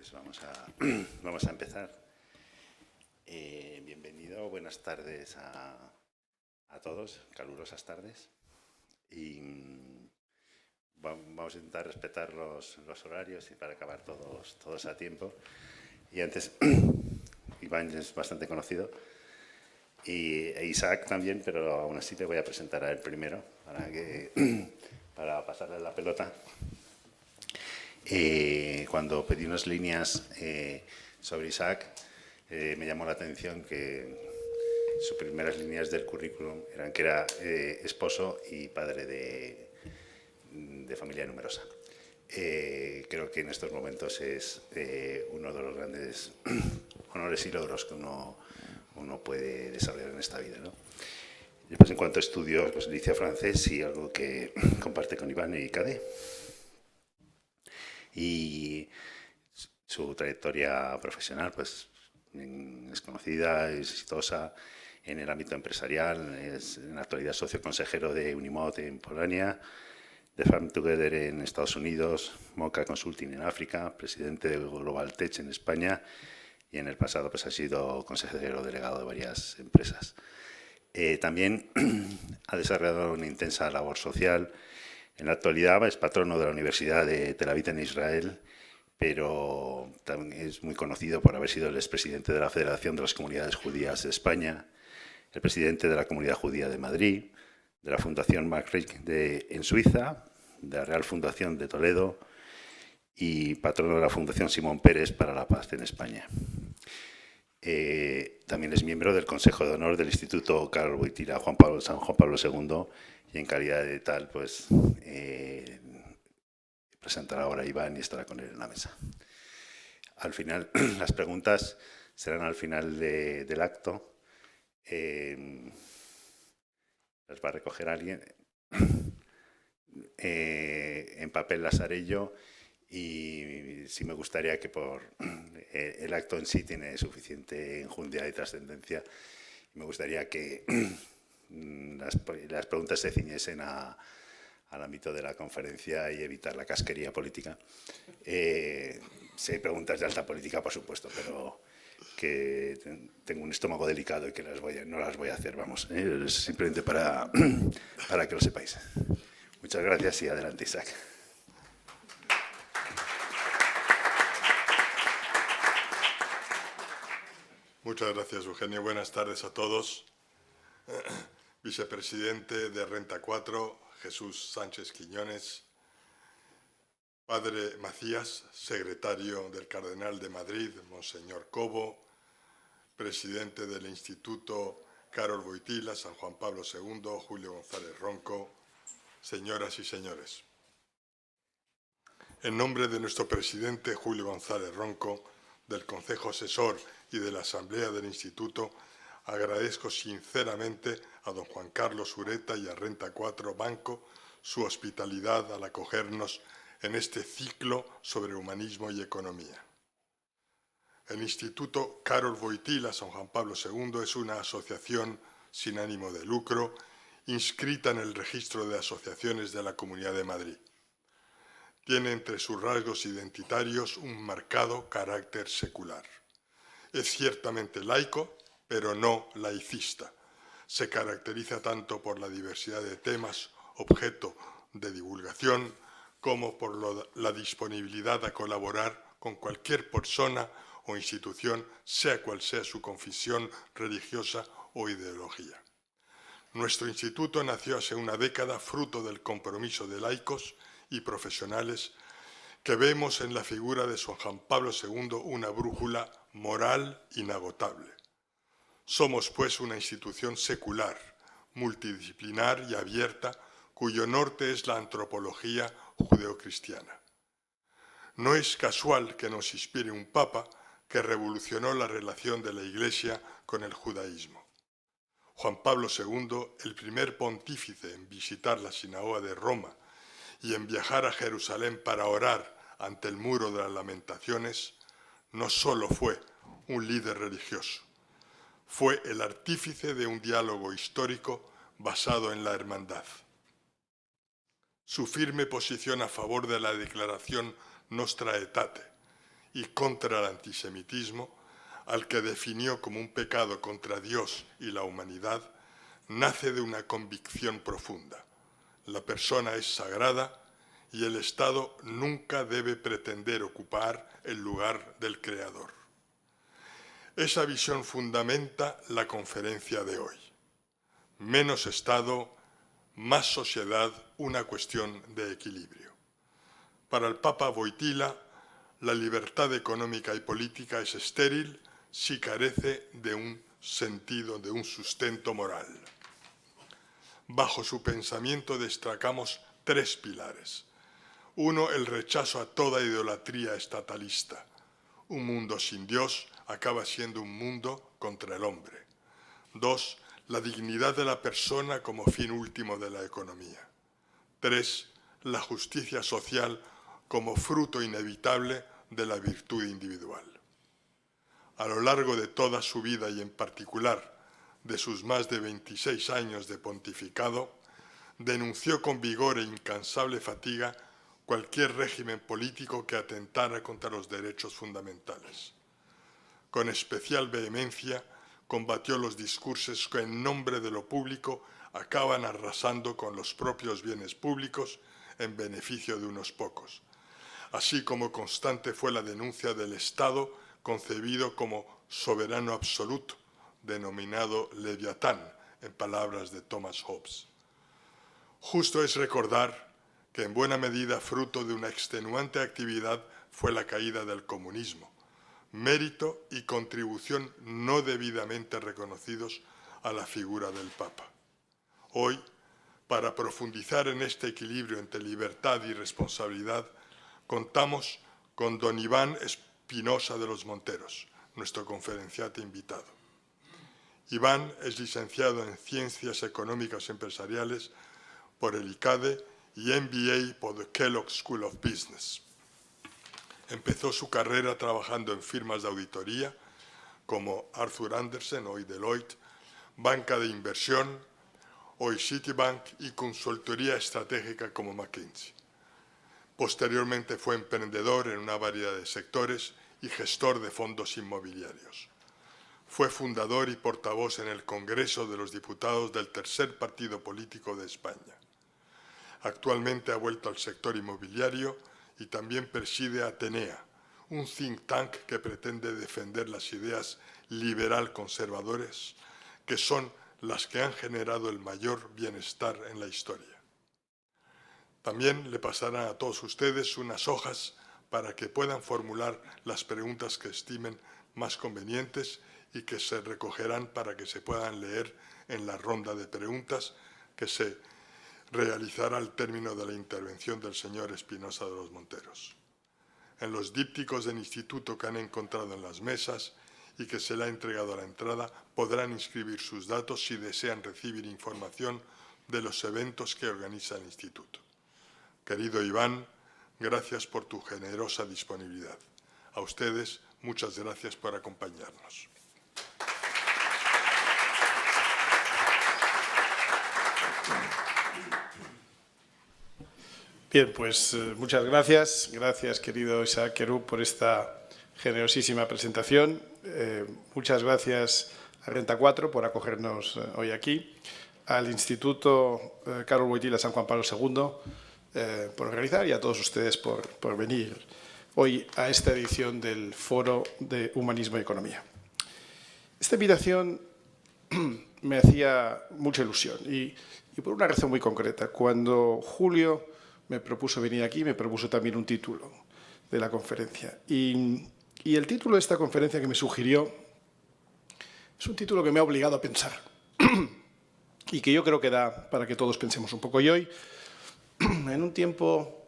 Pues vamos a empezar. Bienvenido, buenas tardes a todos, calurosas tardes. Y vamos a intentar respetar los horarios y para acabar todos a tiempo. Y antes, Iván es bastante conocido, e Isaac también, pero aún así le voy a presentar a él primero para pasarle la pelota. Cuando pedí unas líneas sobre Isaac, me llamó la atención que sus primeras líneas del currículum eran que era esposo y padre de familia numerosa. Creo que en estos momentos es uno de los grandes honores y logros que uno puede desarrollar en esta vida, ¿no? Después, en cuanto a estudios, pues inicia francés y algo que comparte con Iván y Cade. Y su trayectoria profesional pues, es conocida, es exitosa en el ámbito empresarial, es en la actualidad socio consejero de Unimod en Polonia, de Farm Together en Estados Unidos, Mocha Consulting en África, presidente de Global Tech en España y en el pasado pues, ha sido consejero delegado de varias empresas. También ha desarrollado una intensa labor social. En la actualidad es patrono de la Universidad de Tel Aviv en Israel, pero también es muy conocido por haber sido el expresidente de la Federación de las Comunidades Judías de España, el presidente de la Comunidad Judía de Madrid, de la Fundación Max-Rich en Suiza, de la Real Fundación de Toledo y patrono de la Fundación Simón Pérez para la Paz en España. También es miembro del Consejo de Honor del Instituto Karol Wojtyla San Juan Pablo II y en calidad de tal, pues, presentará ahora a Iván y estará con él en la mesa. Al final, las preguntas serán al final del acto. Las va a recoger alguien. En papel las haré yo y sí me gustaría que por el acto en sí tiene suficiente enjundia y trascendencia. Me gustaría que las preguntas se ciñesen al ámbito de la conferencia y evitar la casquería política. Si hay preguntas de alta política, por supuesto, pero que tengo un estómago delicado y que no las voy a hacer, vamos. Es simplemente para que lo sepáis. Muchas gracias y adelante, Isaac. Muchas gracias, Eugenio. Buenas tardes a todos. Vicepresidente de Renta 4, Jesús Sánchez Quiñones. Padre Macías, secretario del Cardenal de Madrid, Monseñor Cobo. Presidente del Instituto Karol Wojtyla, San Juan Pablo II, Julio González Ronco. Señoras y señores. En nombre de nuestro presidente Julio González Ronco, del Consejo Asesor y de la Asamblea del Instituto, agradezco sinceramente a don Juan Carlos Ureta y a Renta 4 Banco su hospitalidad al acogernos en este ciclo sobre humanismo y economía. El Instituto Karol Wojtyla San Juan Pablo II es una asociación sin ánimo de lucro inscrita en el registro de asociaciones de la Comunidad de Madrid. Tiene entre sus rasgos identitarios un marcado carácter secular. Es ciertamente laico, pero no laicista. Se caracteriza tanto por la diversidad de temas objeto de divulgación como por la disponibilidad a colaborar con cualquier persona o institución, sea cual sea su confesión religiosa o ideología. Nuestro instituto nació hace una década fruto del compromiso de laicos y profesionales que vemos en la figura de San Juan Pablo II una brújula moral inagotable. Somos, pues, una institución secular, multidisciplinar y abierta, cuyo norte es la antropología judeocristiana. No es casual que nos inspire un papa que revolucionó la relación de la Iglesia con el judaísmo. Juan Pablo II, el primer pontífice en visitar la sinagoga de Roma y en viajar a Jerusalén para orar ante el muro de las lamentaciones, no solo fue un líder religioso, fue el artífice de un diálogo histórico basado en la hermandad. Su firme posición a favor de la declaración Nostra Aetate y contra el antisemitismo, al que definió como un pecado contra Dios y la humanidad, nace de una convicción profunda. La persona es sagrada y el Estado nunca debe pretender ocupar el lugar del Creador. Esa visión fundamenta la conferencia de hoy. Menos Estado, más sociedad, una cuestión de equilibrio. Para el Papa Wojtyła, la libertad económica y política es estéril si carece de un sentido, de un sustento moral. Bajo su pensamiento destacamos 3 pilares. 1, el rechazo a toda idolatría estatalista. Un mundo sin Dios acaba siendo un mundo contra el hombre. 2, la dignidad de la persona como fin último de la economía. 3, la justicia social como fruto inevitable de la virtud individual. A lo largo de toda su vida y en particular de sus más de 26 años de pontificado, denunció con vigor e incansable fatiga cualquier régimen político que atentara contra los derechos fundamentales. Con especial vehemencia combatió los discursos que en nombre de lo público acaban arrasando con los propios bienes públicos en beneficio de unos pocos, así como constante fue la denuncia del Estado concebido como soberano absoluto, denominado Leviatán, en palabras de Thomas Hobbes. Justo es recordar que en buena medida fruto de una extenuante actividad fue la caída del comunismo, mérito y contribución no debidamente reconocidos a la figura del Papa. Hoy, para profundizar en este equilibrio entre libertad y responsabilidad, contamos con don Iván Espinosa de los Monteros, nuestro conferenciante invitado. Iván es licenciado en Ciencias Económicas Empresariales por el ICADE y MBA por the Kellogg School of Business. Empezó su carrera trabajando en firmas de auditoría como Arthur Andersen, hoy Deloitte, banca de inversión, hoy Citibank, y consultoría estratégica como McKinsey. Posteriormente fue emprendedor en una variedad de sectores y gestor de fondos inmobiliarios. Fue fundador y portavoz en el Congreso de los Diputados del tercer partido político de España. Actualmente ha vuelto al sector inmobiliario y también preside Atenea, un think tank que pretende defender las ideas liberal-conservadoras, que son las que han generado el mayor bienestar en la historia. También le pasarán a todos ustedes unas hojas para que puedan formular las preguntas que estimen más convenientes y que se recogerán para que se puedan leer en la ronda de preguntas que se realizará al término de la intervención del señor Espinosa de los Monteros. En los dípticos del instituto que han encontrado en las mesas y que se le ha entregado a la entrada, podrán inscribir sus datos si desean recibir información de los eventos que organiza el instituto. Querido Iván, gracias por tu generosa disponibilidad. A ustedes, muchas gracias por acompañarnos. Bien, pues muchas gracias. Gracias, querido Isaac Querub, por esta generosísima presentación. Muchas gracias a Renta 4 por acogernos hoy aquí, al Instituto Karol Wojtyła San Juan Pablo II por organizar y a todos ustedes por venir hoy a esta edición del Foro de Humanismo y Economía. Esta invitación me hacía mucha ilusión y por una razón muy concreta. Cuando Julio me propuso venir aquí, me propuso también un título de la conferencia. Y el título de esta conferencia que me sugirió es un título que me ha obligado a pensar y que yo creo que da para que todos pensemos un poco. Y hoy, en un tiempo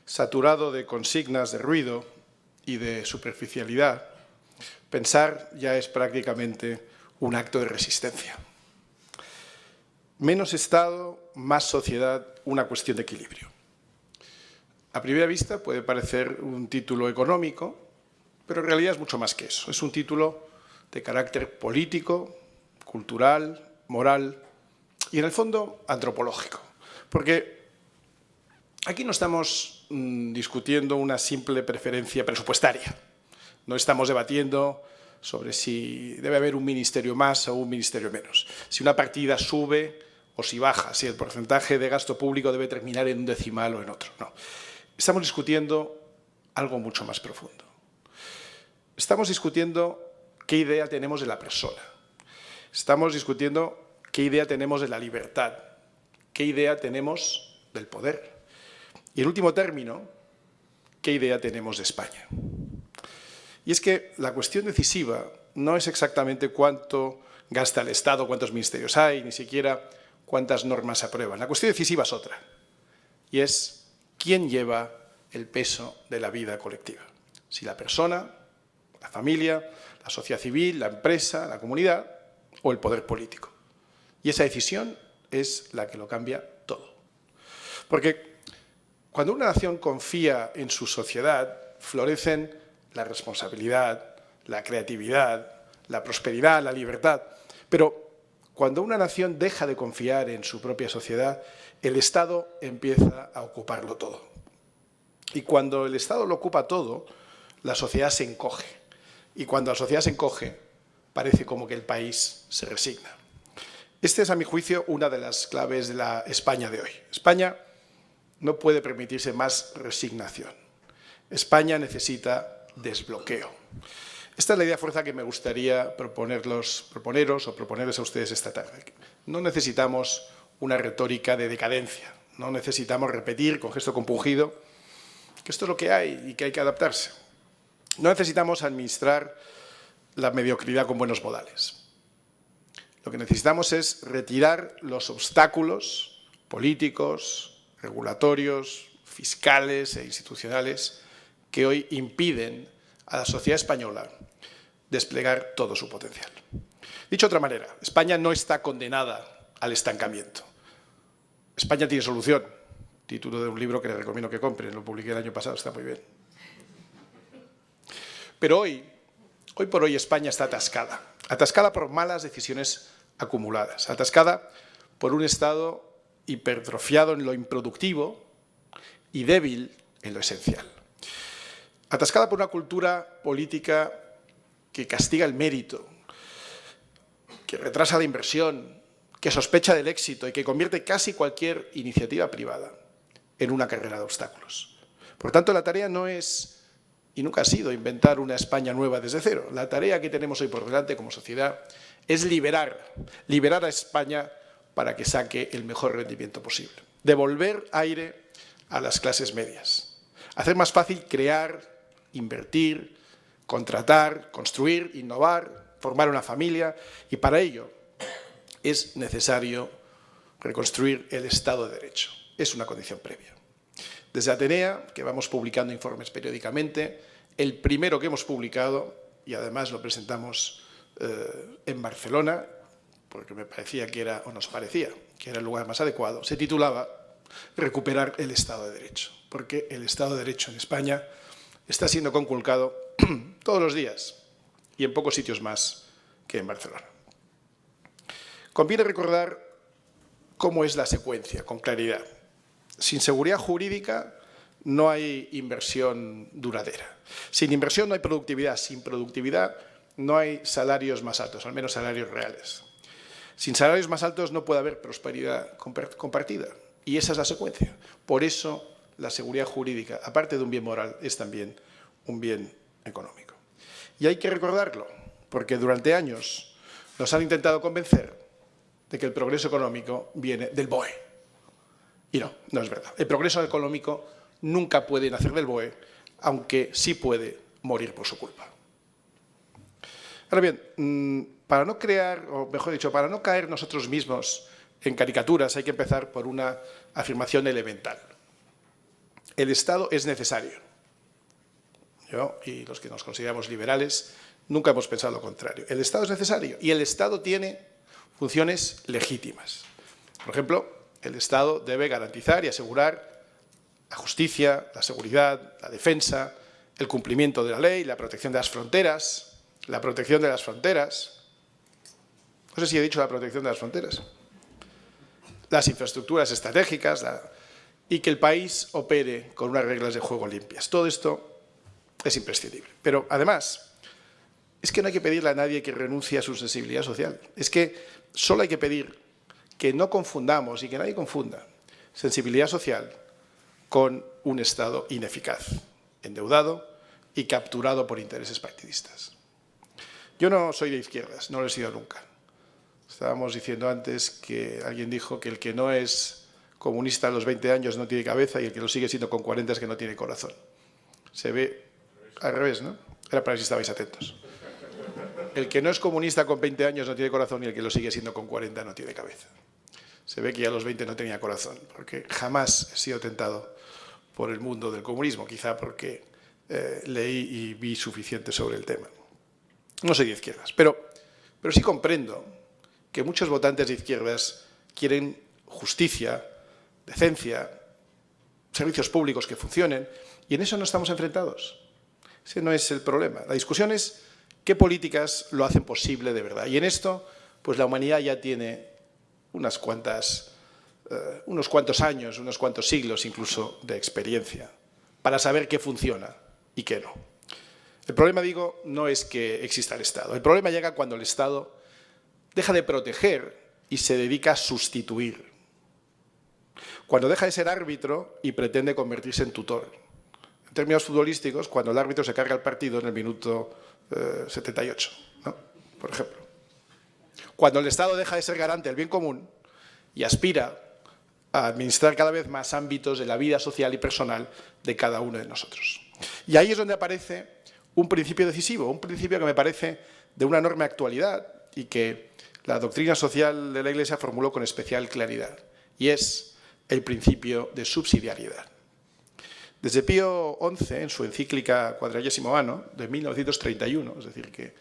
saturado de consignas, de ruido y de superficialidad, pensar ya es prácticamente un acto de resistencia. Menos Estado, más sociedad, una cuestión de equilibrio. A primera vista puede parecer un título económico, pero en realidad es mucho más que eso. Es un título de carácter político, cultural, moral y, en el fondo, antropológico. Porque aquí no estamos discutiendo una simple preferencia presupuestaria. No estamos debatiendo sobre si debe haber un ministerio más o un ministerio menos, si una partida sube o si baja, si el porcentaje de gasto público debe terminar en un decimal o en otro. No. Estamos discutiendo algo mucho más profundo. Estamos discutiendo qué idea tenemos de la persona. Estamos discutiendo qué idea tenemos de la libertad, qué idea tenemos del poder. Y en último término, qué idea tenemos de España. Y es que la cuestión decisiva no es exactamente cuánto gasta el Estado, cuántos ministerios hay, ni siquiera cuántas normas se aprueban. La cuestión decisiva es otra, y es quién lleva el peso de la vida colectiva. Si la persona, la familia, la sociedad civil, la empresa, la comunidad o el poder político. Y esa decisión es la que lo cambia todo. Porque cuando una nación confía en su sociedad, florecen la responsabilidad, la creatividad, la prosperidad, la libertad. Pero cuando una nación deja de confiar en su propia sociedad, el Estado empieza a ocuparlo todo. Y cuando el Estado lo ocupa todo, la sociedad se encoge. Y cuando la sociedad se encoge, parece como que el país se resigna. Esta es, a mi juicio, una de las claves de la España de hoy. España no puede permitirse más resignación. España necesita desbloqueo. Esta es la idea fuerza que me gustaría proponeros o proponerles a ustedes esta tarde. No necesitamos una retórica de decadencia, no necesitamos repetir con gesto compungido que esto es lo que hay y que hay que adaptarse. No necesitamos administrar la mediocridad con buenos modales. Lo que necesitamos es retirar los obstáculos políticos, regulatorios, fiscales e institucionales que hoy impiden a la sociedad española desplegar todo su potencial. Dicho de otra manera, España no está condenada al estancamiento. España tiene solución. Título de un libro que les recomiendo que compren, lo publiqué el año pasado, está muy bien. Pero hoy por hoy España está atascada por malas decisiones acumuladas, atascada por un Estado hipertrofiado en lo improductivo y débil en lo esencial. Atascada por una cultura política que castiga el mérito, que retrasa la inversión, que sospecha del éxito y que convierte casi cualquier iniciativa privada en una carrera de obstáculos. Por tanto, la tarea no es, y nunca ha sido, inventar una España nueva desde cero. La tarea que tenemos hoy por delante como sociedad es liberar a España para que saque el mejor rendimiento posible. Devolver aire a las clases medias. Hacer más fácil crear, invertir, contratar, construir, innovar, formar una familia, y para ello es necesario reconstruir el Estado de Derecho. Es una condición previa. Desde Atenea, que vamos publicando informes periódicamente, el primero que hemos publicado, y además lo presentamos en Barcelona, porque me parecía que era, o nos parecía, que era el lugar más adecuado, se titulaba Recuperar el Estado de Derecho, porque el Estado de Derecho en España está siendo conculcado todos los días y en pocos sitios más que en Barcelona. Conviene recordar cómo es la secuencia, con claridad. Sin seguridad jurídica no hay inversión duradera. Sin inversión no hay productividad. Sin productividad no hay salarios más altos, al menos salarios reales. Sin salarios más altos no puede haber prosperidad compartida. Y esa es la secuencia. Por eso la seguridad jurídica, aparte de un bien moral, es también un bien económico. Y hay que recordarlo, porque durante años nos han intentado convencer de que el progreso económico viene del BOE. Y no es verdad. El progreso económico nunca puede nacer del BOE, aunque sí puede morir por su culpa. Ahora bien, para no crear, o mejor dicho, para no caer nosotros mismos en caricaturas, hay que empezar por una afirmación elemental. El Estado es necesario. Yo y los que nos consideramos liberales nunca hemos pensado lo contrario. El Estado es necesario y el Estado tiene funciones legítimas. Por ejemplo, el Estado debe garantizar y asegurar la justicia, la seguridad, la defensa, el cumplimiento de la ley, la protección de las fronteras, la protección de las fronteras. No sé si he dicho la protección de las fronteras. Las infraestructuras estratégicas y que el país opere con unas reglas de juego limpias. Todo esto es imprescindible. Pero, además, es que no hay que pedirle a nadie que renuncie a su sensibilidad social. Es que solo hay que pedir que no confundamos y que nadie confunda sensibilidad social con un Estado ineficaz, endeudado y capturado por intereses partidistas. Yo no soy de izquierdas, no lo he sido nunca. Estábamos diciendo antes que alguien dijo que el que no es comunista a los 20 años no tiene cabeza y el que lo sigue siendo con 40 es que no tiene corazón. Se ve al revés, ¿no? Era para ver si estabais atentos. El que no es comunista con 20 años no tiene corazón y el que lo sigue siendo con 40 no tiene cabeza. Se ve que ya a los 20 no tenía corazón, porque jamás he sido tentado por el mundo del comunismo, quizá porque leí y vi suficiente sobre el tema. No soy de izquierdas, pero sí comprendo que muchos votantes de izquierdas quieren justicia, decencia, servicios públicos que funcionen, y en eso no estamos enfrentados. Ese no es el problema. La discusión es qué políticas lo hacen posible de verdad. Y en esto, pues la humanidad ya tiene unos cuantos años, unos cuantos siglos incluso de experiencia para saber qué funciona y qué no. El problema, digo, no es que exista el Estado. El problema llega cuando el Estado deja de proteger y se dedica a sustituir. Cuando deja de ser árbitro y pretende convertirse en tutor. En términos futbolísticos, cuando el árbitro se carga el partido en el minuto 78, ¿no? Por ejemplo. Cuando el Estado deja de ser garante del bien común y aspira a administrar cada vez más ámbitos de la vida social y personal de cada uno de nosotros. Y ahí es donde aparece un principio decisivo, un principio que me parece de una enorme actualidad y que la doctrina social de la Iglesia formuló con especial claridad, y es el principio de subsidiariedad. Desde Pío XI, en su encíclica Quadragesimo Anno, de 1931, es decir, que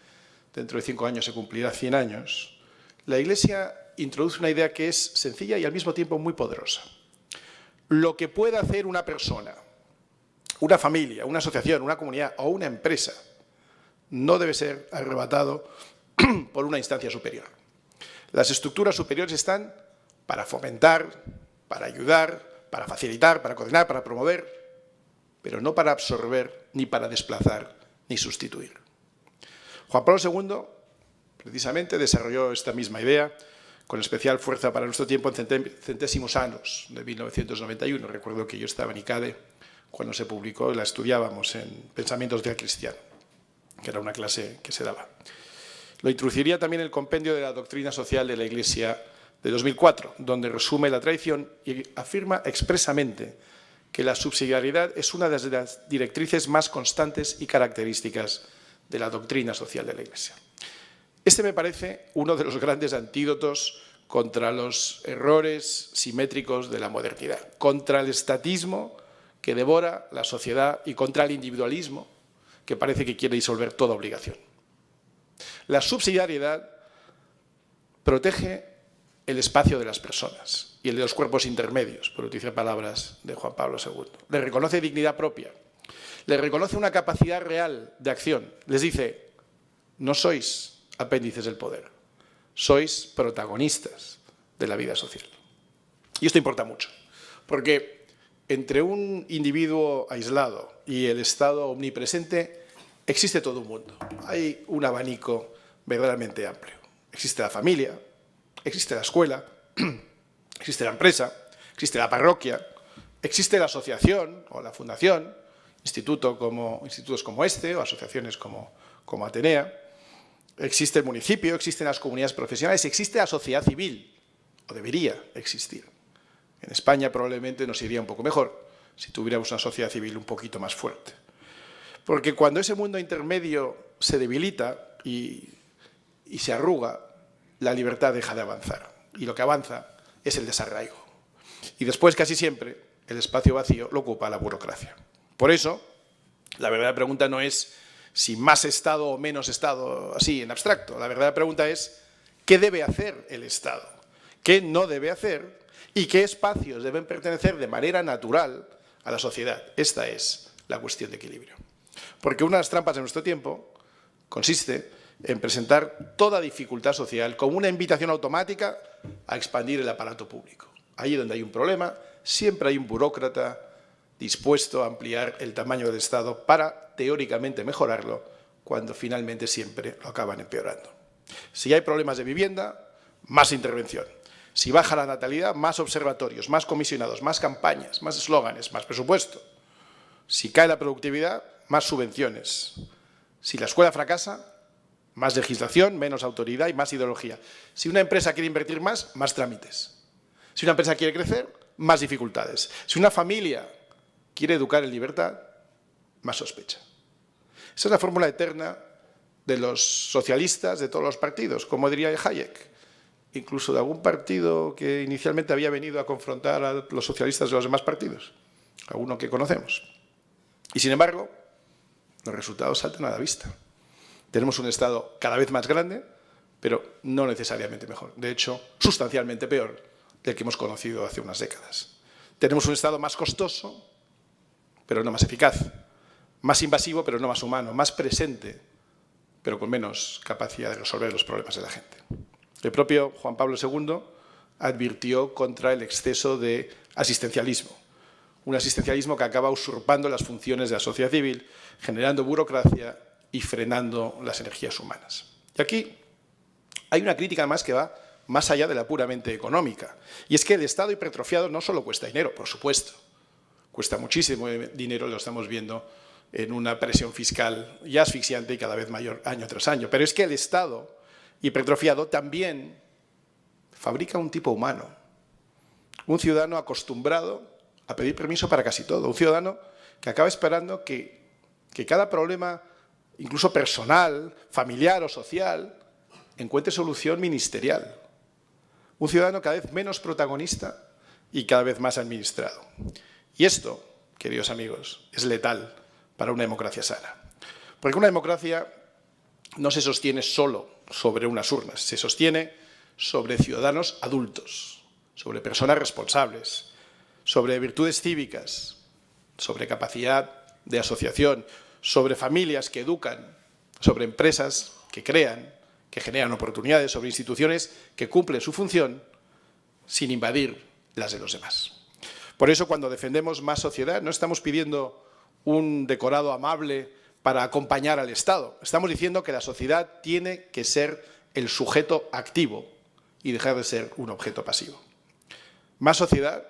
dentro de 5 años se cumplirá 100 años, la Iglesia introduce una idea que es sencilla y al mismo tiempo muy poderosa. Lo que pueda hacer una persona, una familia, una asociación, una comunidad o una empresa no debe ser arrebatado por una instancia superior. Las estructuras superiores están para fomentar, para ayudar, para facilitar, para coordinar, para promover, pero no para absorber, ni para desplazar, ni sustituir. Juan Pablo II, precisamente, desarrolló esta misma idea con especial fuerza para nuestro tiempo en Centésimos Annos de 1991. Recuerdo que yo estaba en ICADE cuando se publicó y la estudiábamos en Pensamientos del Cristiano, que era una clase que se daba. Lo introduciría también el compendio de la doctrina social de la Iglesia de 2004, donde resume la tradición y afirma expresamente que la subsidiariedad es una de las directrices más constantes y características de la doctrina social de la Iglesia. Este me parece uno de los grandes antídotos contra los errores simétricos de la modernidad, contra el estatismo que devora la sociedad y contra el individualismo que parece que quiere disolver toda obligación. La subsidiariedad protege el espacio de las personas y el de los cuerpos intermedios, por utilizar palabras de Juan Pablo II. Le reconoce dignidad propia, le reconoce una capacidad real de acción. Les dice, no sois apéndices del poder, sois protagonistas de la vida social. Y esto importa mucho, porque entre un individuo aislado y el Estado omnipresente existe todo un mundo. Hay un abanico verdaderamente amplio. Existe la familia, existe la escuela, existe la empresa, existe la parroquia, existe la asociación o la fundación, institutos como este o asociaciones como Atenea, existe el municipio, existen las comunidades profesionales, existe la sociedad civil, o debería existir. En España probablemente nos iría un poco mejor si tuviéramos una sociedad civil un poquito más fuerte. Porque cuando ese mundo intermedio se debilita y se arruga, la libertad deja de avanzar. Y lo que avanza es el desarraigo. Y después, casi siempre, el espacio vacío lo ocupa la burocracia. Por eso, la verdadera pregunta no es si más Estado o menos Estado, así en abstracto. La verdadera pregunta es ¿qué debe hacer el Estado? ¿Qué no debe hacer? ¿Y qué espacios deben pertenecer de manera natural a la sociedad? Esta es la cuestión de equilibrio. Porque una de las trampas de nuestro tiempo consiste en presentar toda dificultad social como una invitación automática a expandir el aparato público. Allí donde hay un problema, siempre hay un burócrata dispuesto a ampliar el tamaño del Estado para intenta teóricamente mejorarlo cuando finalmente siempre lo acaban empeorando. Si hay problemas de vivienda, más intervención. Si baja la natalidad, más observatorios, más comisionados, más campañas, más eslóganes, más presupuesto. Si cae la productividad, más subvenciones. Si la escuela fracasa, más legislación, menos autoridad y más ideología. Si una empresa quiere invertir más trámites. Si una empresa quiere crecer, más dificultades. Si una familia quiere educar en libertad, más sospecha. Esa es la fórmula eterna de los socialistas de todos los partidos, como diría Hayek, incluso de algún partido que inicialmente había venido a confrontar a los socialistas de los demás partidos, alguno que conocemos. Y sin embargo, los resultados saltan a la vista. Tenemos un Estado cada vez más grande, pero no necesariamente mejor. De hecho, sustancialmente peor del que hemos conocido hace unas décadas. Tenemos un Estado más costoso, pero no más eficaz. Más invasivo, pero no más humano. Más presente, pero con menos capacidad de resolver los problemas de la gente. El propio Juan Pablo II advirtió contra el exceso de asistencialismo. Un asistencialismo que acaba usurpando las funciones de la sociedad civil, generando burocracia y frenando las energías humanas. Y aquí hay una crítica más que va más allá de la puramente económica. Y es que el Estado hipertrofiado no solo cuesta dinero, por supuesto. Cuesta muchísimo dinero, lo estamos viendo en una presión fiscal ya asfixiante y cada vez mayor año tras año. Pero es que el Estado hipertrofiado también fabrica un tipo humano. Un ciudadano acostumbrado a pedir permiso para casi todo. Un ciudadano que acaba esperando que cada problema, incluso personal, familiar o social, encuentre solución ministerial. Un ciudadano cada vez menos protagonista y cada vez más administrado. Y esto, queridos amigos, es letal para una democracia sana. Porque una democracia no se sostiene solo sobre unas urnas, se sostiene sobre ciudadanos adultos, sobre personas responsables, sobre virtudes cívicas, sobre capacidad de asociación, sobre familias que educan, sobre empresas que crean, que generan oportunidades, sobre instituciones que cumplen su función sin invadir las de los demás. Por eso, cuando defendemos más sociedad, no estamos pidiendo un decorado amable para acompañar al Estado. Estamos diciendo que la sociedad tiene que ser el sujeto activo y dejar de ser un objeto pasivo. Más sociedad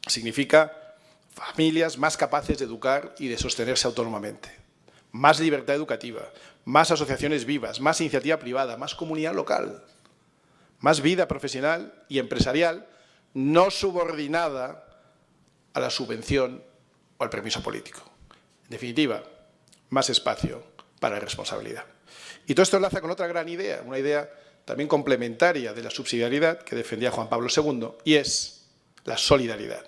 significa familias más capaces de educar y de sostenerse autónomamente. Más libertad educativa, más asociaciones vivas, más iniciativa privada, más comunidad local, más vida profesional y empresarial no subordinada a la subvención o al permiso político. En definitiva, más espacio para la responsabilidad. Y todo esto enlaza con otra gran idea, una idea también complementaria de la subsidiariedad que defendía Juan Pablo II, y es la solidaridad.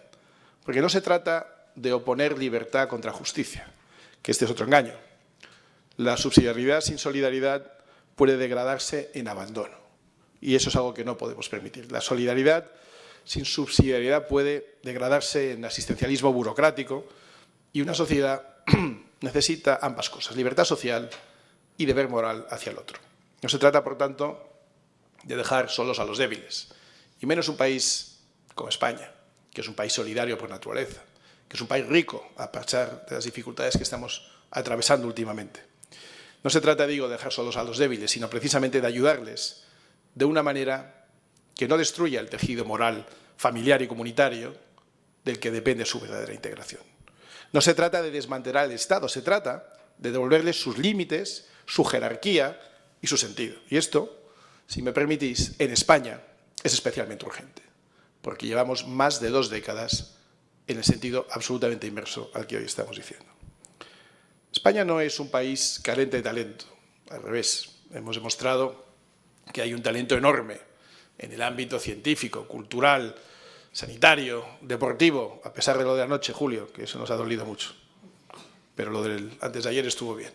Porque no se trata de oponer libertad contra justicia, que este es otro engaño. La subsidiariedad sin solidaridad puede degradarse en abandono. Y eso es algo que no podemos permitir. La solidaridad sin subsidiariedad puede degradarse en asistencialismo burocrático y una sociedad necesita ambas cosas, libertad social y deber moral hacia el otro. No se trata, por tanto, de dejar solos a los débiles, y menos un país como España, que es un país solidario por naturaleza, que es un país rico a pesar de las dificultades que estamos atravesando últimamente. No se trata, digo, de dejar solos a los débiles, sino precisamente de ayudarles de una manera que no destruya el tejido moral, familiar y comunitario del que depende su verdadera integración. No se trata de desmantelar el Estado, se trata de devolverles sus límites, su jerarquía y su sentido. Y esto, si me permitís, en España es especialmente urgente, porque llevamos más de 2 décadas en el sentido absolutamente inverso al que hoy estamos diciendo. España no es un país carente de talento, al revés. Hemos demostrado que hay un talento enorme en el ámbito científico, cultural, sanitario, deportivo, a pesar de lo de anoche, Julio, que eso nos ha dolido mucho. Pero lo del antes de ayer estuvo bien.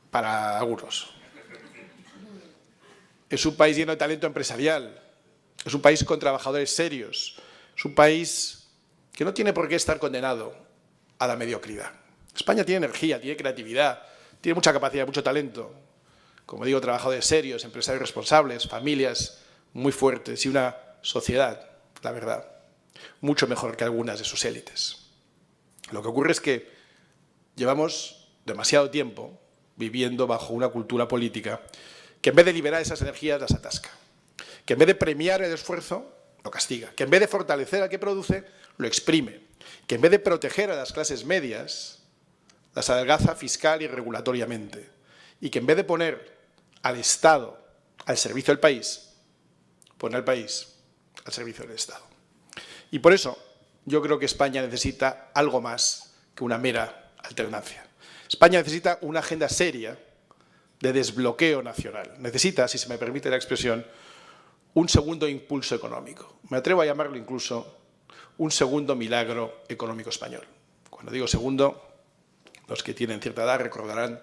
Para algunos. Es un país lleno de talento empresarial. Es un país con trabajadores serios. Es un país que no tiene por qué estar condenado a la mediocridad. España tiene energía, tiene creatividad, tiene mucha capacidad, mucho talento. Como digo, trabajadores serios, empresarios responsables, familias muy fuertes y una sociedad, la verdad, mucho mejor que algunas de sus élites. Lo que ocurre es que llevamos demasiado tiempo viviendo bajo una cultura política que en vez de liberar esas energías las atasca, que en vez de premiar el esfuerzo lo castiga, que en vez de fortalecer al que produce lo exprime, que en vez de proteger a las clases medias las adelgaza fiscal y regulatoriamente, y que en vez de poner al Estado al servicio del país, pone al país al servicio del Estado. Y por eso yo creo que España necesita algo más que una mera alternancia. España necesita una agenda seria de desbloqueo nacional. Necesita, si se me permite la expresión, un segundo impulso económico. Me atrevo a llamarlo incluso un segundo milagro económico español. Cuando digo segundo, los que tienen cierta edad recordarán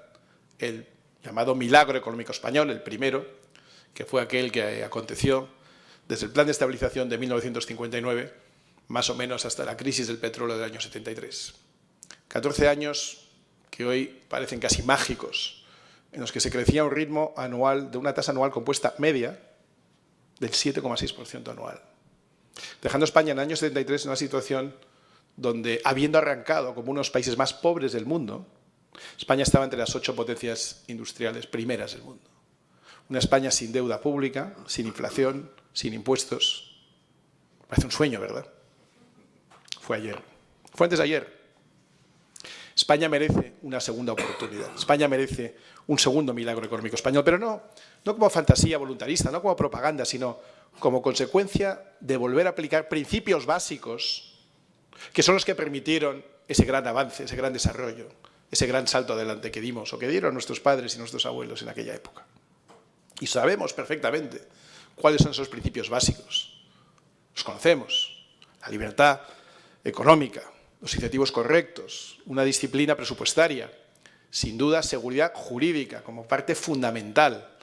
el llamado milagro económico español, el primero, que fue aquel que aconteció desde el Plan de Estabilización de 1959, más o menos hasta la crisis del petróleo del año 73. 14 años que hoy parecen casi mágicos, en los que se crecía a un ritmo anual de una tasa anual compuesta media del 7,6% anual, dejando a España en el año 73 en una situación donde, habiendo arrancado como uno de los países más pobres del mundo, España estaba entre las 8 potencias industriales primeras del mundo. Una España sin deuda pública, sin inflación, sin impuestos. Parece un sueño, ¿verdad? Fue ayer. Fue antes de ayer. España merece una segunda oportunidad. España merece un segundo milagro económico español, pero no como fantasía voluntarista, no como propaganda, sino como consecuencia de volver a aplicar principios básicos que son los que permitieron ese gran avance, ese gran desarrollo, ese gran salto adelante que dimos o que dieron nuestros padres y nuestros abuelos en aquella época. Y sabemos perfectamente cuáles son esos principios básicos. Los conocemos. La libertad económica, los incentivos correctos, una disciplina presupuestaria, sin duda seguridad jurídica como parte fundamental,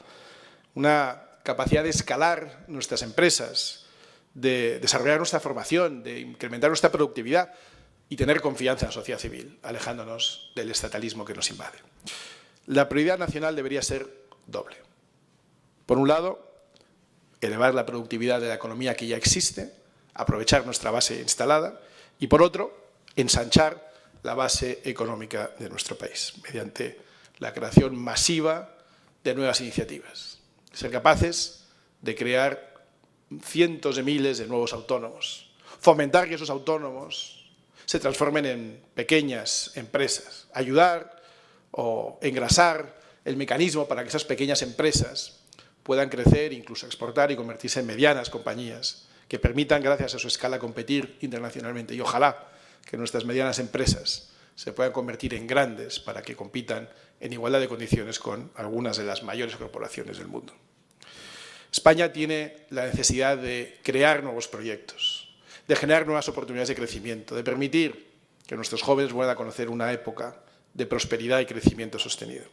una capacidad de escalar nuestras empresas, de desarrollar nuestra formación, de incrementar nuestra productividad y tener confianza en la sociedad civil, alejándonos del estatalismo que nos invade. La prioridad nacional debería ser doble. Por un lado, elevar la productividad de la economía que ya existe, aprovechar nuestra base instalada, y por otro, ensanchar la base económica de nuestro país, mediante la creación masiva de nuevas iniciativas. Ser capaces de crear cientos de miles de nuevos autónomos, fomentar que esos autónomos se transformen en pequeñas empresas, ayudar o engrasar el mecanismo para que esas pequeñas empresas puedan crecer, incluso exportar y convertirse en medianas compañías que permitan, gracias a su escala, competir internacionalmente. Y ojalá que nuestras medianas empresas se puedan convertir en grandes para que compitan en igualdad de condiciones con algunas de las mayores corporaciones del mundo. España tiene la necesidad de crear nuevos proyectos, de generar nuevas oportunidades de crecimiento, de permitir que nuestros jóvenes vuelvan a conocer una época de prosperidad y crecimiento sostenido.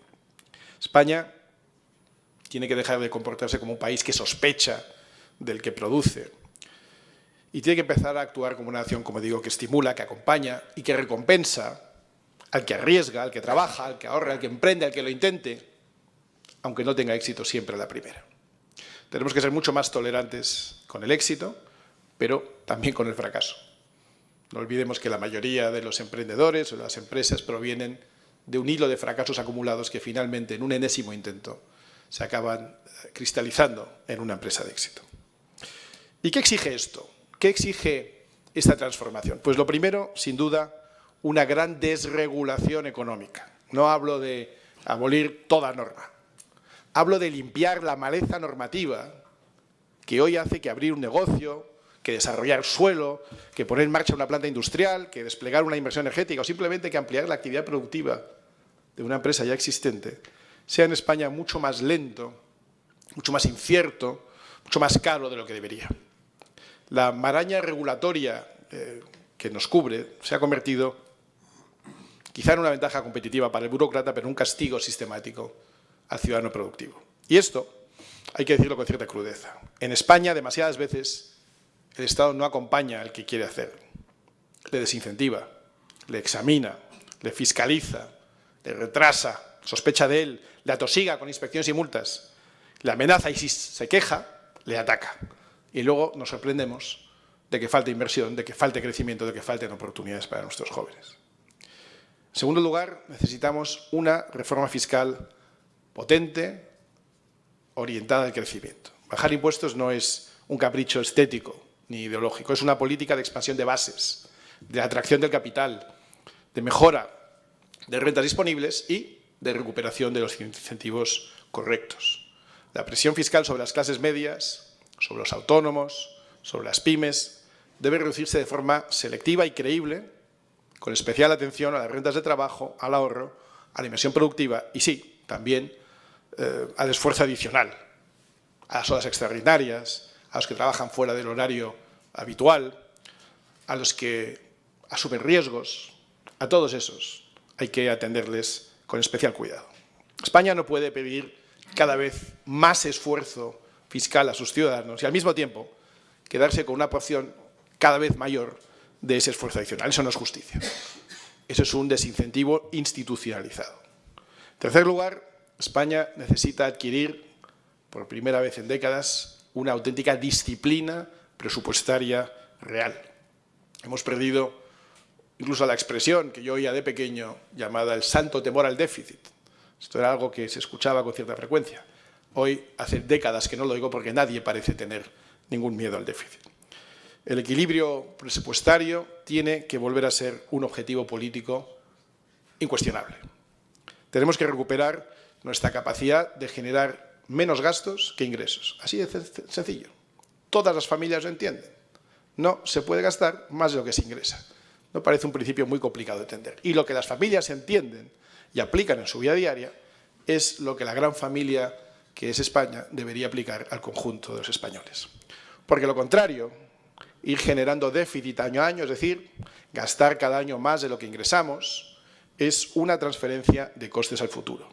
España tiene que dejar de comportarse como un país que sospecha del que produce y tiene que empezar a actuar como una nación, como digo, que estimula, que acompaña y que recompensa al que arriesga, al que trabaja, al que ahorra, al que emprende, al que lo intente, aunque no tenga éxito siempre a la primera. Tenemos que ser mucho más tolerantes con el éxito, pero también con el fracaso. No olvidemos que la mayoría de los emprendedores o las empresas provienen de un hilo de fracasos acumulados que finalmente, en un enésimo intento, se acaban cristalizando en una empresa de éxito. ¿Y qué exige esto? ¿Qué exige esta transformación? Pues lo primero, sin duda, una gran desregulación económica. No hablo de abolir toda norma. Hablo de limpiar la maleza normativa que hoy hace que abrir un negocio, que desarrollar suelo, que poner en marcha una planta industrial, que desplegar una inversión energética o simplemente que ampliar la actividad productiva de una empresa ya existente, sea en España mucho más lento, mucho más incierto, mucho más caro de lo que debería. La maraña regulatoria que nos cubre se ha convertido quizá en una ventaja competitiva para el burócrata, pero en un castigo sistemático al ciudadano productivo. Y esto hay que decirlo con cierta crudeza. En España, demasiadas veces, el Estado no acompaña al que quiere hacer. Le desincentiva, le examina, le fiscaliza, le retrasa, sospecha de él, le atosiga con inspecciones y multas, le amenaza y si se queja, le ataca. Y luego nos sorprendemos de que falte inversión, de que falte crecimiento, de que falten oportunidades para nuestros jóvenes. En segundo lugar, necesitamos una reforma fiscal potente, orientada al crecimiento. Bajar impuestos no es un capricho estético ni ideológico, es una política de expansión de bases, de atracción del capital, de mejora de rentas disponibles y de recuperación de los incentivos correctos. La presión fiscal sobre las clases medias, sobre los autónomos, sobre las pymes, debe reducirse de forma selectiva y creíble, con especial atención a las rentas de trabajo, al ahorro, a la inversión productiva y, sí, también al esfuerzo adicional, a las horas extraordinarias, a los que trabajan fuera del horario habitual, a los que asumen riesgos, a todos esos hay que atenderles con especial cuidado. España no puede pedir cada vez más esfuerzo fiscal a sus ciudadanos y al mismo tiempo quedarse con una porción cada vez mayor de ese esfuerzo adicional. Eso no es justicia. Eso es un desincentivo institucionalizado. En tercer lugar, España necesita adquirir, por primera vez en décadas, una auténtica disciplina presupuestaria real. Hemos perdido incluso la expresión que yo oía de pequeño llamada el santo temor al déficit. Esto era algo que se escuchaba con cierta frecuencia. Hoy hace décadas que no lo digo porque nadie parece tener ningún miedo al déficit. El equilibrio presupuestario tiene que volver a ser un objetivo político incuestionable. Tenemos que recuperar nuestra capacidad de generar menos gastos que ingresos. Así de sencillo. Todas las familias lo entienden. No se puede gastar más de lo que se ingresa. No parece un principio muy complicado de entender. Y lo que las familias entienden y aplican en su vida diaria es lo que la gran familia que es España debería aplicar al conjunto de los españoles. Porque lo contrario, ir generando déficit año a año, es decir, gastar cada año más de lo que ingresamos, es una transferencia de costes al futuro.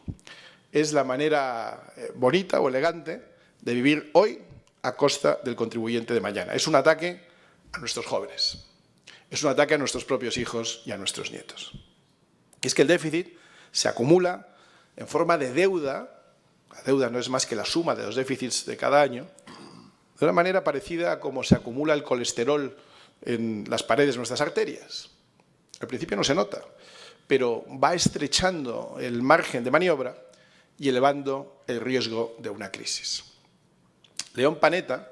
Es la manera bonita o elegante de vivir hoy a costa del contribuyente de mañana. Es un ataque a nuestros jóvenes. Es un ataque a nuestros propios hijos y a nuestros nietos. Y es que el déficit se acumula en forma de deuda. La deuda no es más que la suma de los déficits de cada año, de una manera parecida a como se acumula el colesterol en las paredes de nuestras arterias. Al principio no se nota, pero va estrechando el margen de maniobra y elevando el riesgo de una crisis. León Panetta,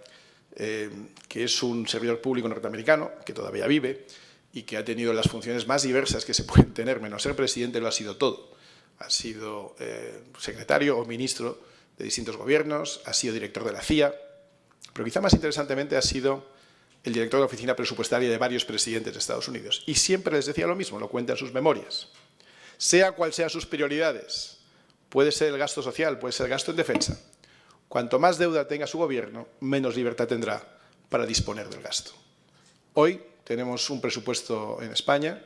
que es un servidor público norteamericano, que todavía vive y que ha tenido las funciones más diversas que se pueden tener, menos ser presidente, lo ha sido todo. Ha sido secretario o ministro de distintos gobiernos, ha sido director de la CIA, pero quizá más interesantemente ha sido el director de la oficina presupuestaria de varios presidentes de Estados Unidos. Y siempre les decía lo mismo, lo cuenta en sus memorias. Sea cual sean sus prioridades, puede ser el gasto social, puede ser el gasto en defensa. Cuanto más deuda tenga su gobierno, menos libertad tendrá para disponer del gasto. Hoy tenemos un presupuesto en España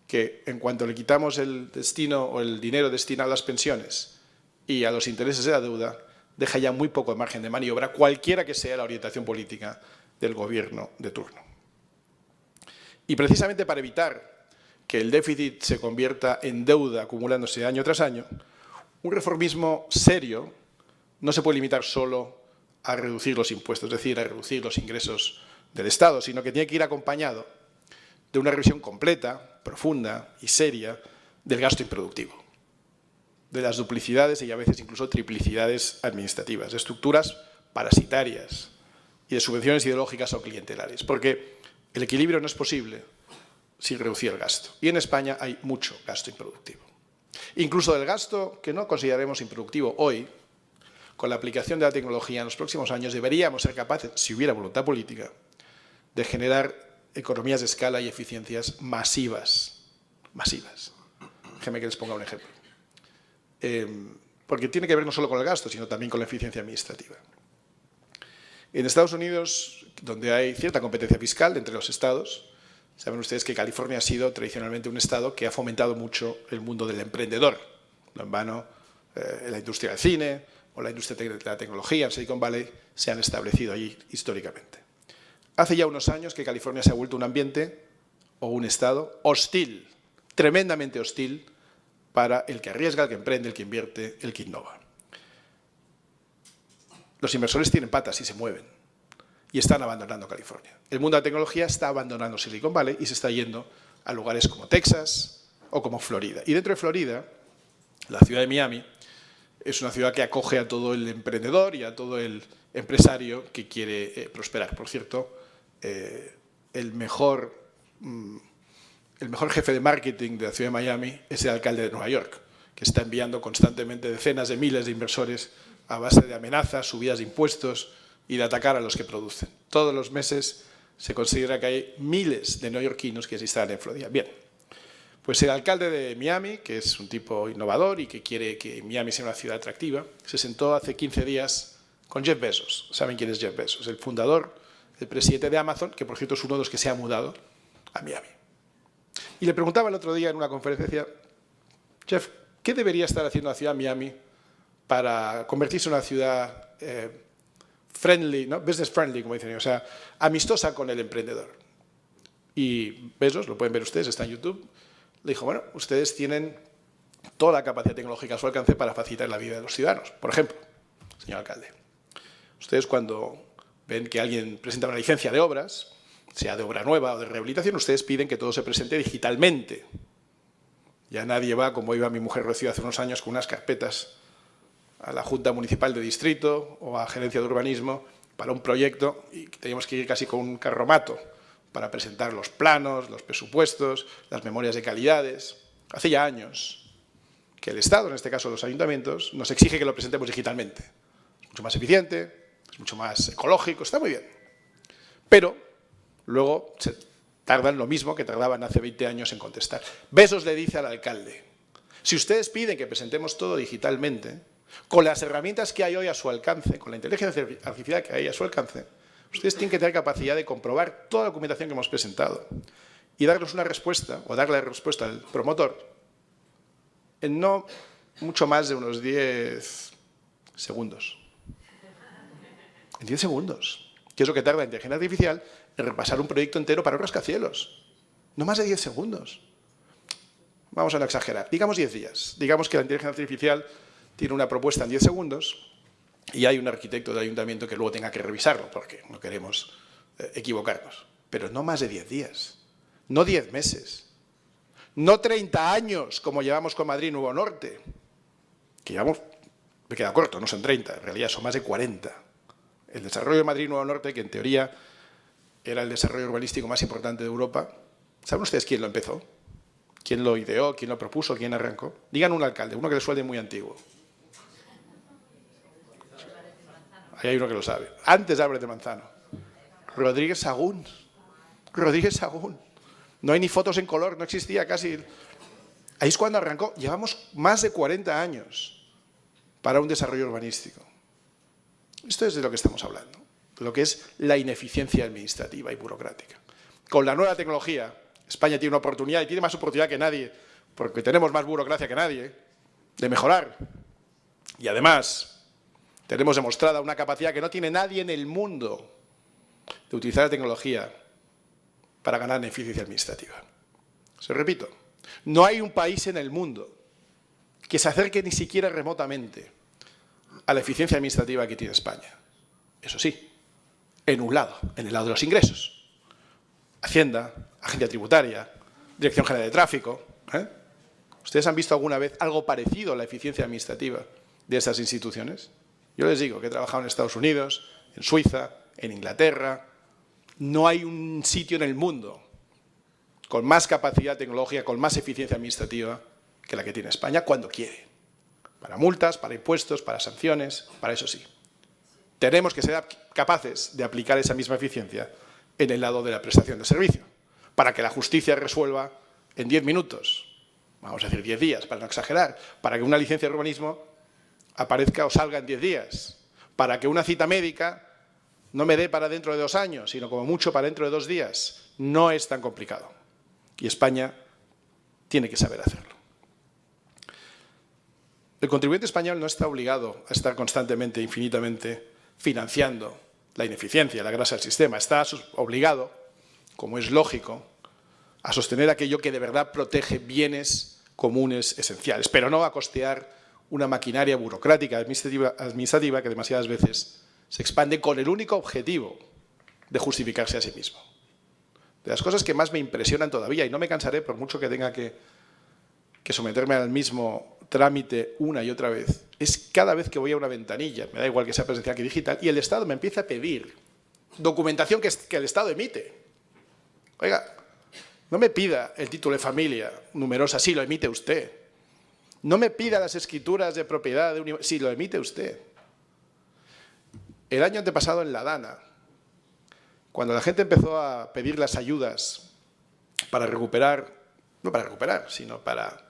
que, en cuanto le quitamos el destino o el dinero destinado a las pensiones y a los intereses de la deuda, deja ya muy poco margen de maniobra, cualquiera que sea la orientación política del gobierno de turno. Y precisamente para evitar que el déficit se convierta en deuda acumulándose año tras año, un reformismo serio no se puede limitar solo a reducir los impuestos, es decir, a reducir los ingresos del Estado, sino que tiene que ir acompañado de una revisión completa, profunda y seria del gasto improductivo, de las duplicidades y a veces incluso triplicidades administrativas, de estructuras parasitarias y de subvenciones ideológicas o clientelares, porque el equilibrio no es posible sin reducir el gasto. Y en España hay mucho gasto improductivo. Incluso del gasto que no consideraremos improductivo hoy, con la aplicación de la tecnología en los próximos años deberíamos ser capaces, si hubiera voluntad política, de generar economías de escala y eficiencias masivas. Masivas. Déjenme que les ponga un ejemplo. Porque tiene que ver no solo con el gasto, sino también con la eficiencia administrativa. En Estados Unidos, donde hay cierta competencia fiscal entre los estados, saben ustedes que California ha sido tradicionalmente un estado que ha fomentado mucho el mundo del emprendedor. No en vano, la industria del cine o la industria de la tecnología en Silicon Valley se han establecido allí históricamente. Hace ya unos años que California se ha vuelto un ambiente o un estado hostil, tremendamente hostil, para el que arriesga, el que emprende, el que invierte, el que innova. Los inversores tienen patas y se mueven y están abandonando California. El mundo de la tecnología está abandonando Silicon Valley y se está yendo a lugares como Texas, o como Florida. Y dentro de Florida, la ciudad de Miami es una ciudad que acoge a todo el emprendedor y a todo el empresario que quiere prosperar. Por cierto, el mejor jefe de marketing de la ciudad de Miami es el alcalde de Nueva York, que está enviando constantemente decenas de miles de inversores a base de amenazas, subidas de impuestos y de atacar a los que producen. Todos los meses se considera que hay miles de neoyorquinos que se instalan en Florida. Bien, pues el alcalde de Miami, que es un tipo innovador y que quiere que Miami sea una ciudad atractiva, se sentó hace 15 días con Jeff Bezos. ¿Saben quién es Jeff Bezos? El fundador, el presidente de Amazon, que por cierto es uno de los que se ha mudado a Miami. Y le preguntaba el otro día en una conferencia, Jeff, ¿qué debería estar haciendo la ciudad de Miami para convertirse en una ciudad friendly, ¿no? Business friendly, como dicen ellos, o sea, amistosa con el emprendedor? Y Bezos, lo pueden ver ustedes, está en YouTube, le dijo, bueno, ustedes tienen toda la capacidad tecnológica a su alcance para facilitar la vida de los ciudadanos. Por ejemplo, señor alcalde, ustedes cuando ven que alguien presenta una licencia de obras, sea de obra nueva o de rehabilitación, ustedes piden que todo se presente digitalmente. Ya nadie va, como iba mi mujer Rocío hace unos años, con unas carpetas a la Junta Municipal de Distrito o a Gerencia de Urbanismo para un proyecto y teníamos que ir casi con un carromato para presentar los planos, los presupuestos, las memorias de calidades. Hace ya años que el Estado, en este caso los ayuntamientos, nos exige que lo presentemos digitalmente. Es mucho más eficiente, es mucho más ecológico, está muy bien. Pero luego se tardan lo mismo que tardaban hace 20 años en contestar. Bezos le dice al alcalde, si ustedes piden que presentemos todo digitalmente, con las herramientas que hay hoy a su alcance, con la inteligencia artificial que hay a su alcance, ustedes tienen que tener capacidad de comprobar toda la documentación que hemos presentado y darnos una respuesta, o darle la respuesta al promotor, en no mucho más de unos 10 segundos. En 10 segundos. Que es lo que tarda la inteligencia artificial en repasar un proyecto entero para un rascacielos. No más de 10 segundos. Vamos a no exagerar. Digamos 10 días. Digamos que la inteligencia artificial tiene una propuesta en 10 segundos y hay un arquitecto del ayuntamiento que luego tenga que revisarlo porque no queremos equivocarnos. Pero no más de 10 días. No 10 meses. No 30 años como llevamos con Madrid Nuevo Norte. Que llevamos, me queda corto, no son 30, en realidad son más de 40. El desarrollo de Madrid Nuevo Norte, que en teoría era el desarrollo urbanístico más importante de Europa, ¿saben ustedes quién lo empezó? ¿Quién lo ideó? ¿Quién lo propuso? ¿Quién arrancó? Digan un alcalde, uno que les suene muy antiguo. Ahí hay uno que lo sabe. Antes de Álvarez de Manzano. Rodríguez Sagún. Rodríguez Sagún. No hay ni fotos en color, no existía casi. Ahí es cuando arrancó. Llevamos más de 40 años para un desarrollo urbanístico. Esto es de lo que estamos hablando, de lo que es la ineficiencia administrativa y burocrática. Con la nueva tecnología, España tiene una oportunidad, y tiene más oportunidad que nadie, porque tenemos más burocracia que nadie, de mejorar. Y además, tenemos demostrada una capacidad que no tiene nadie en el mundo de utilizar la tecnología para ganar en eficiencia administrativa. Se lo repito, no hay un país en el mundo que se acerque ni siquiera remotamente a la eficiencia administrativa que tiene España. Eso sí, en un lado, en el lado de los ingresos. Hacienda, Agencia Tributaria, Dirección General de Tráfico. ¿Ustedes han visto alguna vez algo parecido a la eficiencia administrativa de estas instituciones? Yo les digo que he trabajado en Estados Unidos, en Suiza, en Inglaterra. No hay un sitio en el mundo con más capacidad tecnológica, con más eficiencia administrativa que la que tiene España cuando quiere. Para multas, para impuestos, para sanciones, para eso sí. Tenemos que ser capaces de aplicar esa misma eficiencia en el lado de la prestación de servicio, para que la justicia resuelva en 10 minutos, vamos a decir 10 días, para no exagerar, para que una licencia de urbanismo aparezca o salga en 10 días, para que una cita médica no me dé para dentro de 2 años, sino como mucho para dentro de 2 días. No es tan complicado. Y España tiene que saber hacerlo. El contribuyente español no está obligado a estar constantemente, infinitamente, financiando la ineficiencia, la grasa del sistema. Está obligado, como es lógico, a sostener aquello que de verdad protege bienes comunes esenciales, pero no a costear una maquinaria burocrática administrativa que demasiadas veces se expande con el único objetivo de justificarse a sí mismo. De las cosas que más me impresionan todavía, y no me cansaré por mucho que tenga que que someterme al mismo trámite una y otra vez es cada vez que voy a una ventanilla, me da igual que sea presencial que digital, y el Estado me empieza a pedir documentación que el Estado emite. Oiga, no me pida el título de familia numerosa, sí, lo emite usted. No me pida las escrituras de propiedad, sí, lo emite usted. El año antepasado en la Dana, cuando la gente empezó a pedir las ayudas para recuperar, no para recuperar, sino para,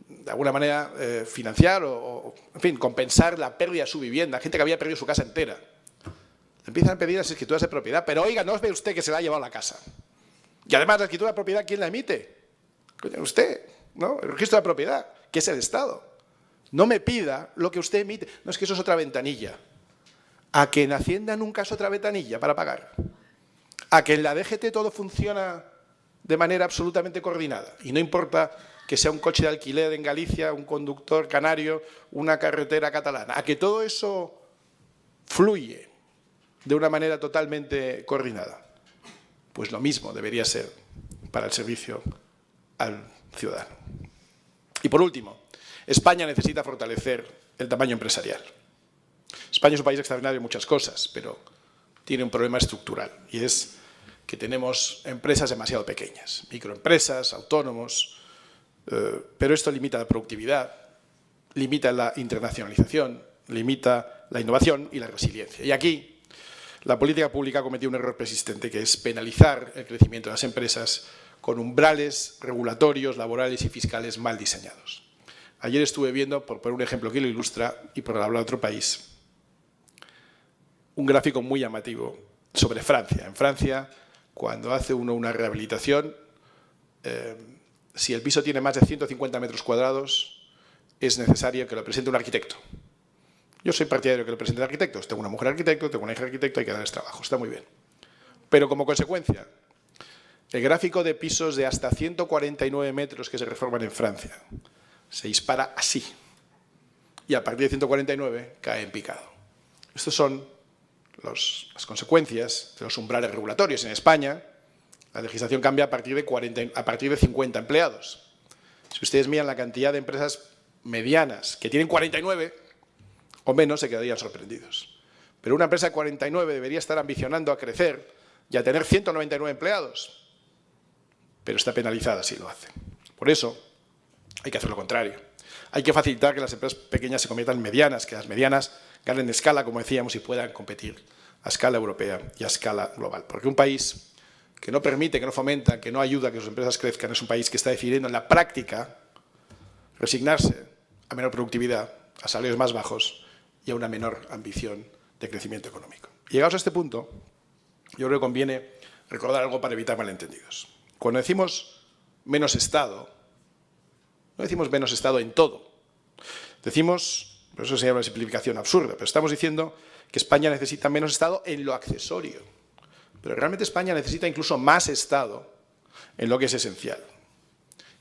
de alguna manera, financiar o, en fin, compensar la pérdida de su vivienda, gente que había perdido su casa entera, empiezan a pedir las escrituras de propiedad, pero oiga, ¿no ve usted que se la ha llevado a la casa? Y además la escritura de propiedad, ¿quién la emite? Usted, ¿no? El registro de propiedad, que es el Estado. No me pida lo que usted emite. No, es que eso es otra ventanilla. ¿A que en Hacienda nunca es otra ventanilla para pagar? ¿A que en la DGT todo funciona de manera absolutamente coordinada? Y no importa que sea un coche de alquiler en Galicia, un conductor canario, una carretera catalana. ¿A que todo eso fluye de una manera totalmente coordinada? Pues lo mismo debería ser para el servicio al ciudadano. Y por último, España necesita fortalecer el tamaño empresarial. España es un país extraordinario en muchas cosas, pero tiene un problema estructural, y es que tenemos empresas demasiado pequeñas, microempresas, autónomos, pero esto limita la productividad, limita la internacionalización, limita la innovación y la resiliencia. Y aquí la política pública ha cometido un error persistente, que es penalizar el crecimiento de las empresas con umbrales regulatorios, laborales y fiscales mal diseñados. Ayer estuve viendo, por poner un ejemplo que lo ilustra y por hablar de otro país, un gráfico muy llamativo sobre Francia. En Francia, cuando hace uno una rehabilitación, si el piso tiene más de 150 metros cuadrados, es necesario que lo presente un arquitecto. Yo soy partidario de que lo presente arquitectos. Tengo una mujer arquitecto, tengo una hija arquitecto, hay que darles trabajo, está muy bien. Pero como consecuencia, el gráfico de pisos de hasta 149 metros que se reforman en Francia se dispara así. Y a partir de 149 cae en picado. Estos son las consecuencias de los umbrales regulatorios. En España, la legislación cambia a partir de 50 empleados. Si ustedes miran la cantidad de empresas medianas que tienen 49 o menos, se quedarían sorprendidos. Pero una empresa de 49 debería estar ambicionando a crecer y a tener 199 empleados, pero está penalizada si lo hace. Por eso hay que hacer lo contrario. Hay que facilitar que las empresas pequeñas se conviertan en medianas, que las medianas ganen escala, como decíamos, y puedan competir a escala europea y a escala global. Porque un país que no permite, que no fomenta, que no ayuda a que sus empresas crezcan, es un país que está decidiendo en la práctica resignarse a menor productividad, a salarios más bajos y a una menor ambición de crecimiento económico. Y llegados a este punto, yo creo que conviene recordar algo para evitar malentendidos. Cuando decimos menos Estado, no decimos menos Estado en todo. Decimos, por eso sería una simplificación absurda, pero estamos diciendo que España necesita menos Estado en lo accesorio. Pero realmente España necesita incluso más Estado en lo que es esencial.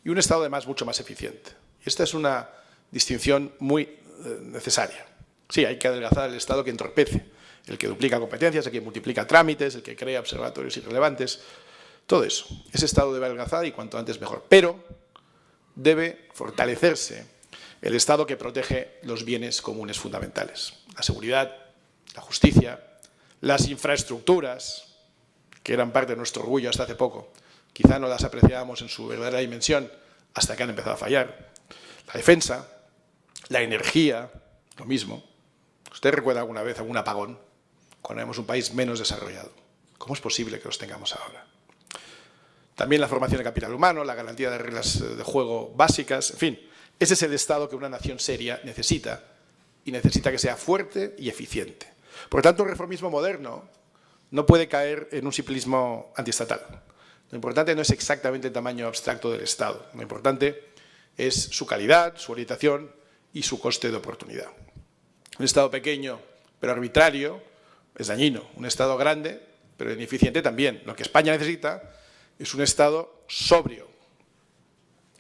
Y un Estado además mucho más eficiente. Y esta es una distinción muy necesaria. Sí, hay que adelgazar el Estado que entorpece, el que duplica competencias, el que multiplica trámites, el que crea observatorios irrelevantes, todo eso. Ese Estado debe adelgazar y cuanto antes mejor. Pero debe fortalecerse el Estado que protege los bienes comunes fundamentales. La seguridad, la justicia, las infraestructuras, que eran parte de nuestro orgullo hasta hace poco. Quizá no las apreciábamos en su verdadera dimensión hasta que han empezado a fallar. La defensa, la energía, lo mismo. ¿Usted recuerda alguna vez algún apagón cuando éramos un país menos desarrollado? ¿Cómo es posible que los tengamos ahora? También la formación de capital humano, la garantía de reglas de juego básicas, en fin. Ese es el Estado que una nación seria necesita, y necesita que sea fuerte y eficiente. Por lo tanto, un reformismo moderno no puede caer en un simplismo antiestatal. Lo importante no es exactamente el tamaño abstracto del Estado. Lo importante es su calidad, su orientación y su coste de oportunidad. Un Estado pequeño pero arbitrario es dañino. Un Estado grande pero ineficiente también. Lo que España necesita es un Estado sobrio,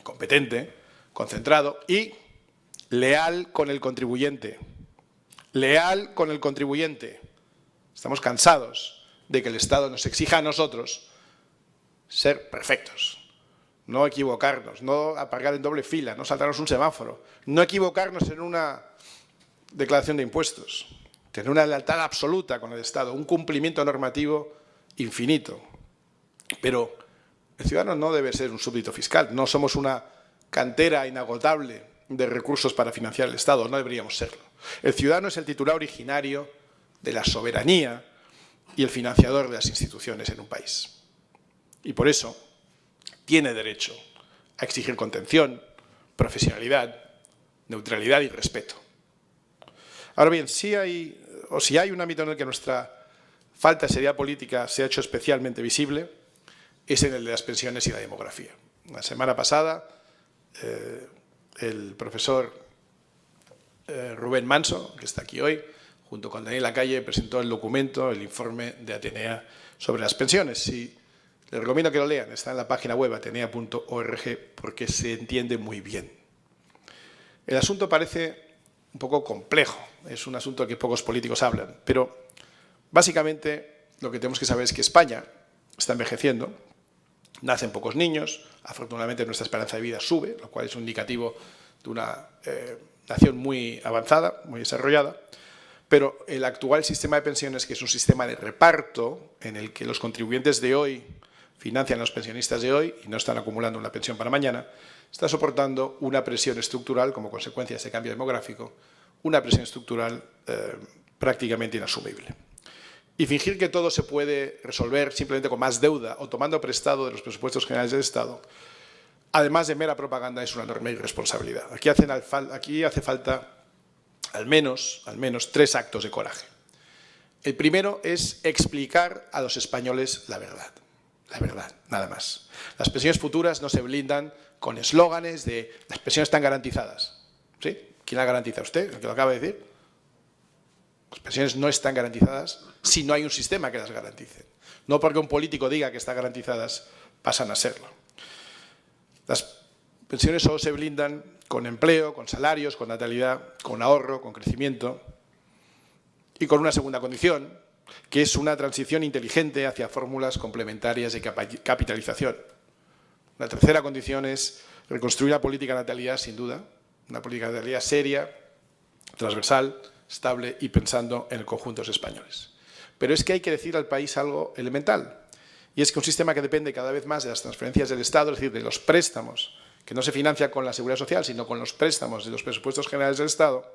competente, concentrado y leal con el contribuyente. Leal con el contribuyente. Estamos cansados de que el Estado nos exija a nosotros ser perfectos. no equivocarnos, no aparcar en doble fila, no saltarnos un semáforo, no equivocarnos en una declaración de impuestos, tener una lealtad absoluta con el Estado, un cumplimiento normativo infinito. Pero el ciudadano no debe ser un súbdito fiscal, no somos una cantera inagotable de recursos para financiar el Estado, no deberíamos serlo. El ciudadano es el titular originario de la soberanía y el financiador de las instituciones en un país. Y por eso tiene derecho a exigir contención, profesionalidad, neutralidad y respeto. Ahora bien, si hay un ámbito en el que nuestra falta de seriedad política se ha hecho especialmente visible, es en el de las pensiones y la demografía. La semana pasada, el profesor Rubén Manso, que está aquí hoy, junto con Daniel Lacalle, presentó el documento, el informe de Atenea sobre las pensiones. Y les recomiendo que lo lean, está en la página web atenea.org porque se entiende muy bien. El asunto parece un poco complejo, es un asunto que pocos políticos hablan, pero básicamente lo que tenemos que saber es que España está envejeciendo, nacen pocos niños, afortunadamente nuestra esperanza de vida sube, lo cual es un indicativo de una nación muy avanzada, muy desarrollada, pero el actual sistema de pensiones, que es un sistema de reparto en el que los contribuyentes de hoy financian a los pensionistas de hoy y no están acumulando una pensión para mañana, está soportando una presión estructural como consecuencia de ese cambio demográfico, una presión estructural prácticamente inasumible. Y fingir que todo se puede resolver simplemente con más deuda o tomando prestado de los presupuestos generales del Estado, además de mera propaganda, es una enorme irresponsabilidad. Aquí hace falta al menos 3 actos de coraje. El primero es explicar a los españoles la verdad, nada más. Las pensiones futuras no se blindan con eslóganes de las pensiones están garantizadas. ¿Sí? ¿Quién la garantiza? ¿Usted? ¿El que lo acaba de decir? Las pensiones no están garantizadas si no hay un sistema que las garantice. No porque un político diga que están garantizadas, pasan a serlo. Las pensiones solo se blindan con empleo, con salarios, con natalidad, con ahorro, con crecimiento y con una segunda condición, que es una transición inteligente hacia fórmulas complementarias de capitalización. La tercera condición es reconstruir la política de natalidad, sin duda, una política de natalidad seria, transversal, estable y pensando en el conjunto de los españoles. Pero es que hay que decir al país algo elemental, y es que un sistema que depende cada vez más de las transferencias del Estado, es decir, de los préstamos, que no se financia con la Seguridad Social, sino con los préstamos de los presupuestos generales del Estado,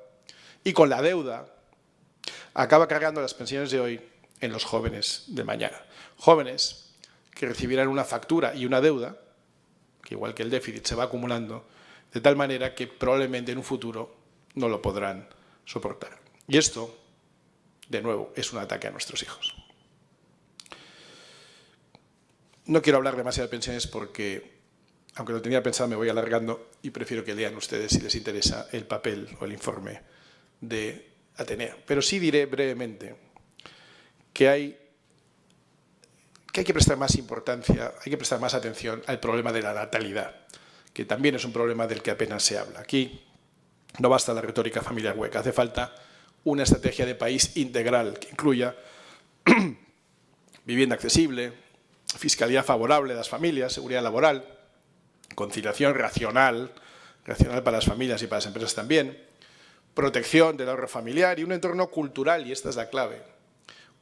y con la deuda, acaba cargando las pensiones de hoy en los jóvenes de mañana. Jóvenes que recibirán una factura y una deuda, que igual que el déficit se va acumulando, de tal manera que probablemente en un futuro no lo podrán soportar. Y esto, de nuevo, es un ataque a nuestros hijos. No quiero hablar demasiado de pensiones porque, aunque lo tenía pensado, me voy alargando y prefiero que lean ustedes, si les interesa, el papel o el informe de Atenea. Pero sí diré brevemente que hay que prestar más importancia, hay que prestar más atención al problema de la natalidad, que también es un problema del que apenas se habla. Aquí no basta la retórica familiar hueca, hace falta una estrategia de país integral que incluya vivienda accesible, fiscalidad favorable a las familias, seguridad laboral, conciliación racional para las familias y para las empresas también, protección del ahorro familiar y un entorno cultural, y esta es la clave,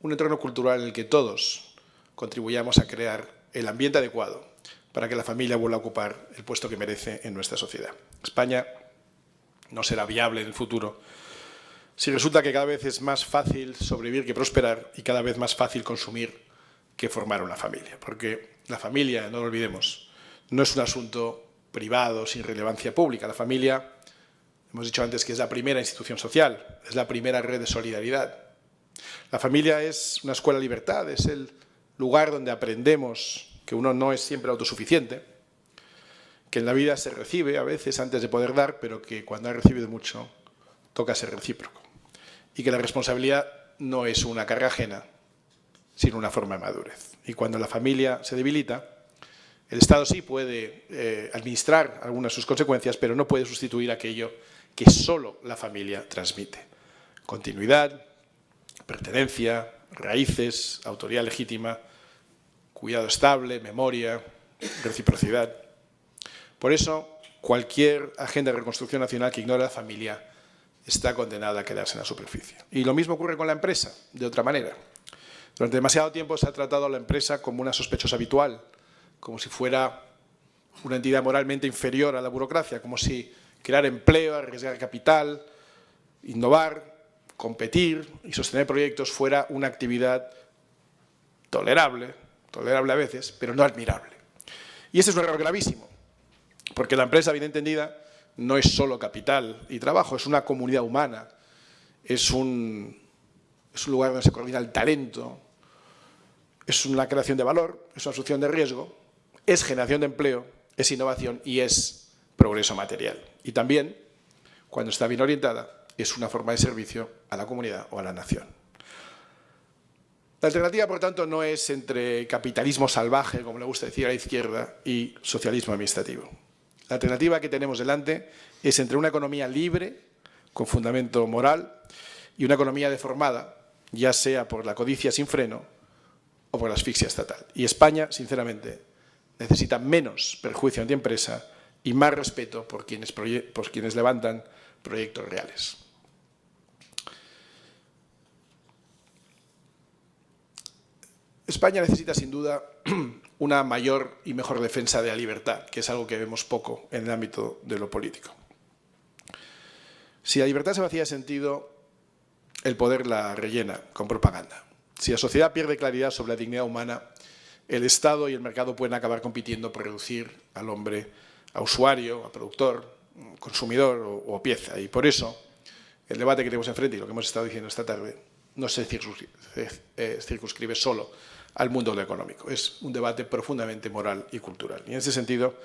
un entorno cultural en el que todos contribuyamos a crear el ambiente adecuado para que la familia vuelva a ocupar el puesto que merece en nuestra sociedad. España no será viable en el futuro si resulta que cada vez es más fácil sobrevivir que prosperar y cada vez más fácil consumir que formar una familia. Porque la familia, no lo olvidemos, no es un asunto privado sin relevancia pública. La familia, hemos dicho antes que es la primera institución social, es la primera red de solidaridad. La familia es una escuela de libertad, es el lugar donde aprendemos que uno no es siempre autosuficiente, que en la vida se recibe a veces antes de poder dar, pero que cuando has recibido mucho toca ser recíproco. Y que la responsabilidad no es una carga ajena, sino una forma de madurez. Y cuando la familia se debilita, el Estado sí puede administrar algunas de sus consecuencias, pero no puede sustituir aquello que solo la familia transmite. Continuidad, pertenencia, raíces, autoridad legítima, cuidado estable, memoria, reciprocidad. Por eso, cualquier agenda de reconstrucción nacional que ignore a la familia está condenada a quedarse en la superficie. Y lo mismo ocurre con la empresa, de otra manera. Durante demasiado tiempo se ha tratado a la empresa como una sospechosa habitual, como si fuera una entidad moralmente inferior a la burocracia, como si crear empleo, arriesgar capital, innovar, competir y sostener proyectos fuera una actividad tolerable a veces, pero no admirable. Y este es un error gravísimo, porque la empresa, bien entendida, no es solo capital y trabajo, es una comunidad humana, es un lugar donde se coordina el talento, es una creación de valor, es una asunción de riesgo, es generación de empleo, es innovación y es progreso material. Y también, cuando está bien orientada, es una forma de servicio a la comunidad o a la nación. La alternativa, por tanto, no es entre capitalismo salvaje, como le gusta decir a la izquierda, y socialismo administrativo. La alternativa que tenemos delante es entre una economía libre, con fundamento moral, y una economía deformada, ya sea por la codicia sin freno o por la asfixia estatal. Y España, sinceramente, necesita menos perjuicio antiempresa y más respeto por quienes levantan proyectos reales. España necesita, sin duda, una mayor y mejor defensa de la libertad, que es algo que vemos poco en el ámbito de lo político. Si la libertad se vacía de sentido, el poder la rellena con propaganda. Si la sociedad pierde claridad sobre la dignidad humana, el Estado y el mercado pueden acabar compitiendo por reducir al hombre a usuario, a productor, consumidor o pieza. Y por eso, el debate que tenemos enfrente y lo que hemos estado diciendo esta tarde no se circunscribe solo al mundo de lo económico. Es un debate profundamente moral y cultural. Y en ese sentido,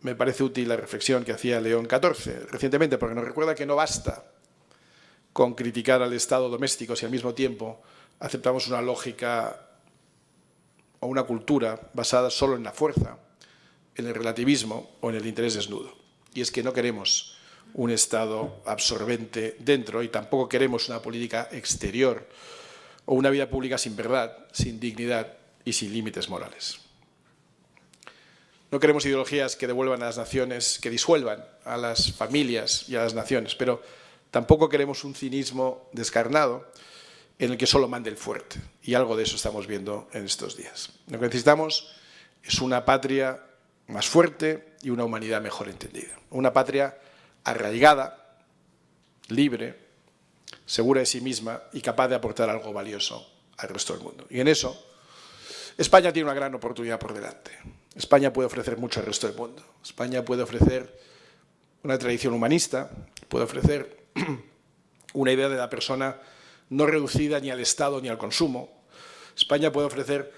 me parece útil la reflexión que hacía León XIV recientemente, porque nos recuerda que no basta con criticar al Estado doméstico si al mismo tiempo aceptamos una lógica o una cultura basada solo en la fuerza, en el relativismo o en el interés desnudo. Y es que no queremos un Estado absorbente dentro y tampoco queremos una política exterior o una vida pública sin verdad, sin dignidad y sin límites morales. No queremos ideologías que devuelvan a las naciones, que disuelvan a las familias y a las naciones, pero tampoco queremos un cinismo descarnado en el que solo mande el fuerte. Y algo de eso estamos viendo en estos días. Lo que necesitamos es una patria más fuerte y una humanidad mejor entendida. Una patria arraigada, libre, segura de sí misma y capaz de aportar algo valioso al resto del mundo. Y en eso, España tiene una gran oportunidad por delante. España puede ofrecer mucho al resto del mundo. España puede ofrecer una tradición humanista, puede ofrecer una idea de la persona no reducida ni al Estado ni al consumo. España puede ofrecer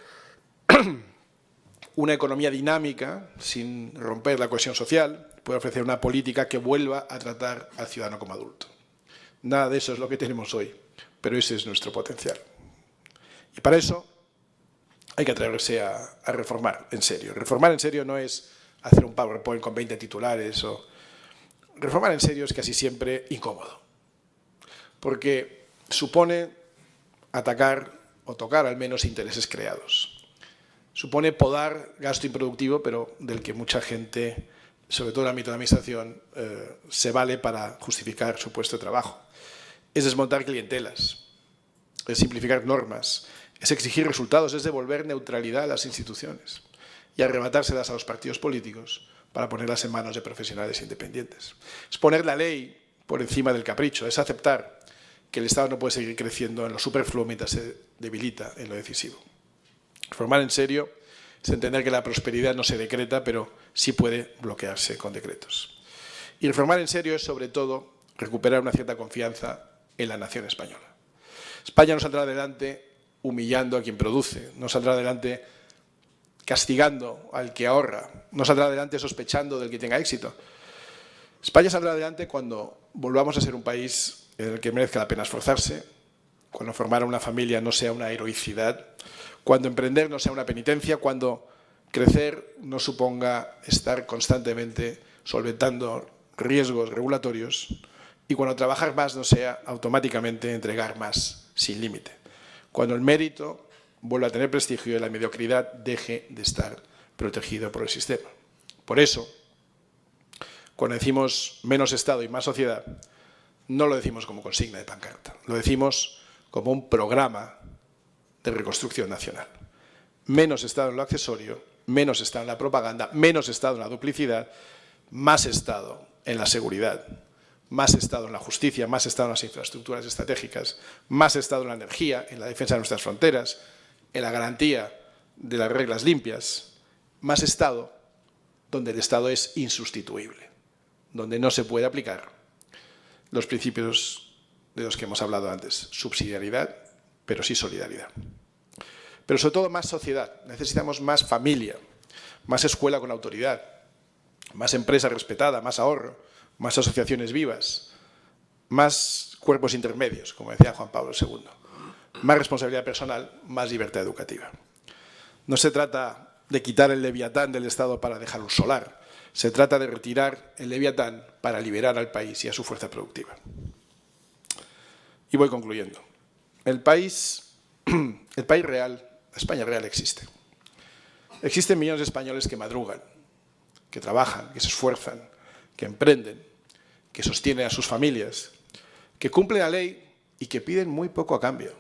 una economía dinámica sin romper la cohesión social, puede ofrecer una política que vuelva a tratar al ciudadano como adulto. Nada de eso es lo que tenemos hoy, pero ese es nuestro potencial. Y para eso hay que atreverse a reformar en serio. Reformar en serio no es hacer un PowerPoint con 20 titulares. Reformar en serio es casi siempre incómodo, porque supone atacar o tocar al menos intereses creados. Supone podar gasto improductivo, pero del que mucha gente, sobre todo en el ámbito de la administración, se vale para justificar su puesto de trabajo. Es desmontar clientelas, es simplificar normas, es exigir resultados, es devolver neutralidad a las instituciones y arrebatárselas a los partidos políticos para ponerlas en manos de profesionales independientes. Es poner la ley por encima del capricho, es aceptar que el Estado no puede seguir creciendo en lo superfluo mientras se debilita en lo decisivo. Reformar en serio es entender que la prosperidad no se decreta, pero sí puede bloquearse con decretos. Y reformar en serio es, sobre todo, recuperar una cierta confianza en la nación española. España no saldrá adelante humillando a quien produce, no saldrá adelante castigando al que ahorra, no saldrá adelante sospechando del que tenga éxito. España saldrá adelante cuando volvamos a ser un país en el que merezca la pena esforzarse, cuando formar una familia no sea una heroicidad, cuando emprender no sea una penitencia, cuando crecer no suponga estar constantemente solventando riesgos regulatorios y cuando trabajar más no sea automáticamente entregar más sin límite. Cuando el mérito vuelva a tener prestigio y la mediocridad deje de estar protegido por el sistema. Por eso, Cuando decimos menos Estado y más sociedad, no lo decimos como consigna de pancarta, lo decimos como un programa de reconstrucción nacional. Menos Estado en lo accesorio, menos Estado en la propaganda, menos Estado en la duplicidad, más Estado en la seguridad, más Estado en la justicia, más Estado en las infraestructuras estratégicas, más Estado en la energía, en la defensa de nuestras fronteras, en la garantía de las reglas limpias, más Estado donde el Estado es insustituible, donde no se puede aplicar los principios de los que hemos hablado antes, subsidiariedad, pero sí solidaridad. Pero sobre todo más sociedad, necesitamos más familia, más escuela con autoridad, más empresa respetada, más ahorro, más asociaciones vivas, más cuerpos intermedios, como decía Juan Pablo II, más responsabilidad personal, más libertad educativa. No se trata de quitar el leviatán del Estado para dejar un solar, se trata de retirar el leviatán para liberar al país y a su fuerza productiva. Y voy concluyendo. El país real, la España real existe. Existen millones de españoles que madrugan, que trabajan, que se esfuerzan, que emprenden, que sostienen a sus familias, que cumplen la ley y que piden muy poco a cambio.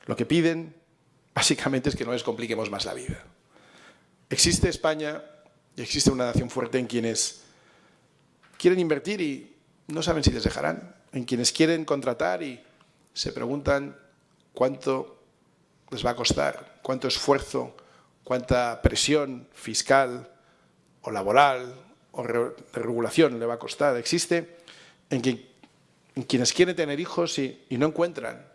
Lo que piden, básicamente, es que no les compliquemos más la vida. Existe España y existe una nación fuerte en quienes quieren invertir y no saben si les dejarán, en quienes quieren contratar y se preguntan cuánto les va a costar, cuánto esfuerzo, cuánta presión fiscal o laboral o de regulación le va a costar. Existe en quienes quieren tener hijos y no encuentran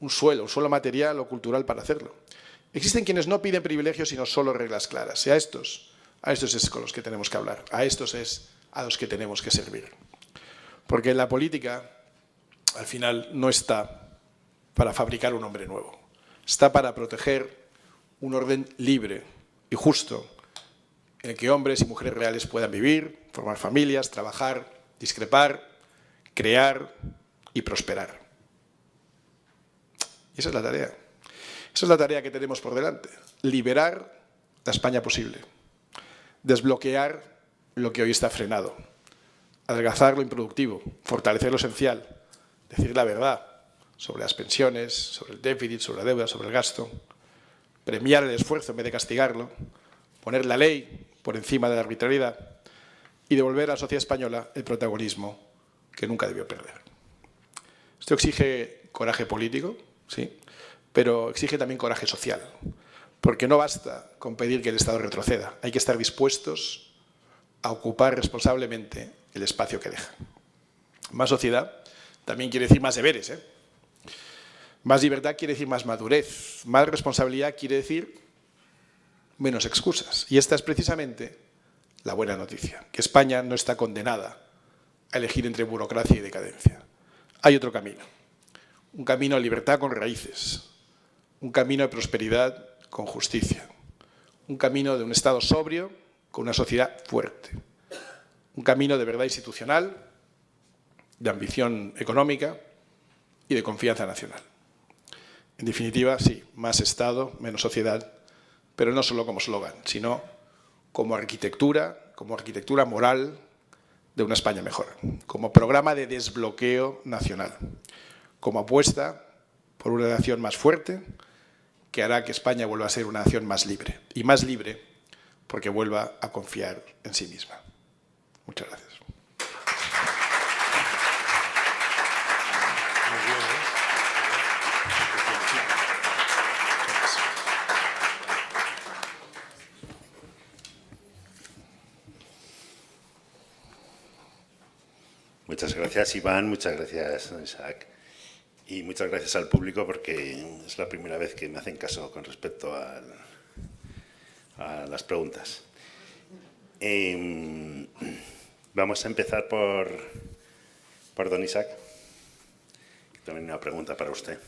un suelo material o cultural para hacerlo. Existen quienes no piden privilegios, sino solo reglas claras. Y a estos es con los que tenemos que hablar, a estos es a los que tenemos que servir. Porque la política, al final, no está para fabricar un hombre nuevo. Está para proteger un orden libre y justo en el que hombres y mujeres reales puedan vivir, formar familias, trabajar, discrepar, crear y prosperar. Y esa es la tarea. Esa es la tarea que tenemos por delante. Liberar la España posible. Desbloquear lo que hoy está frenado. Adelgazar lo improductivo. Fortalecer lo esencial. Decir la verdad sobre las pensiones, sobre el déficit, sobre la deuda, sobre el gasto. Premiar el esfuerzo en vez de castigarlo. Poner la ley por encima de la arbitrariedad. Y devolver a la sociedad española el protagonismo que nunca debió perder. Esto exige coraje político, sí, pero exige también coraje social, porque no basta con pedir que el Estado retroceda, hay que estar dispuestos a ocupar responsablemente el espacio que deja. Más sociedad también quiere decir más deberes, ¿eh? Más libertad quiere decir más madurez, más responsabilidad quiere decir menos excusas. Y esta es precisamente la buena noticia, que España no está condenada a elegir entre burocracia y decadencia. Hay otro camino, un camino de libertad con raíces, un camino de prosperidad con justicia, un camino de un Estado sobrio con una sociedad fuerte, un camino de verdad institucional, de ambición económica y de confianza nacional. En definitiva, sí, más Estado, menos sociedad, pero no solo como eslogan, sino como arquitectura moral de una España mejor, como programa de desbloqueo nacional, como apuesta por una nación más fuerte que hará que España vuelva a ser una nación más libre, y más libre porque vuelva a confiar en sí misma. Muchas gracias. Muchas gracias, Iván, muchas gracias, don Isaac, y muchas gracias al público porque es la primera vez que me hacen caso con respecto a las preguntas. Vamos a empezar por don Isaac, que también una pregunta para usted.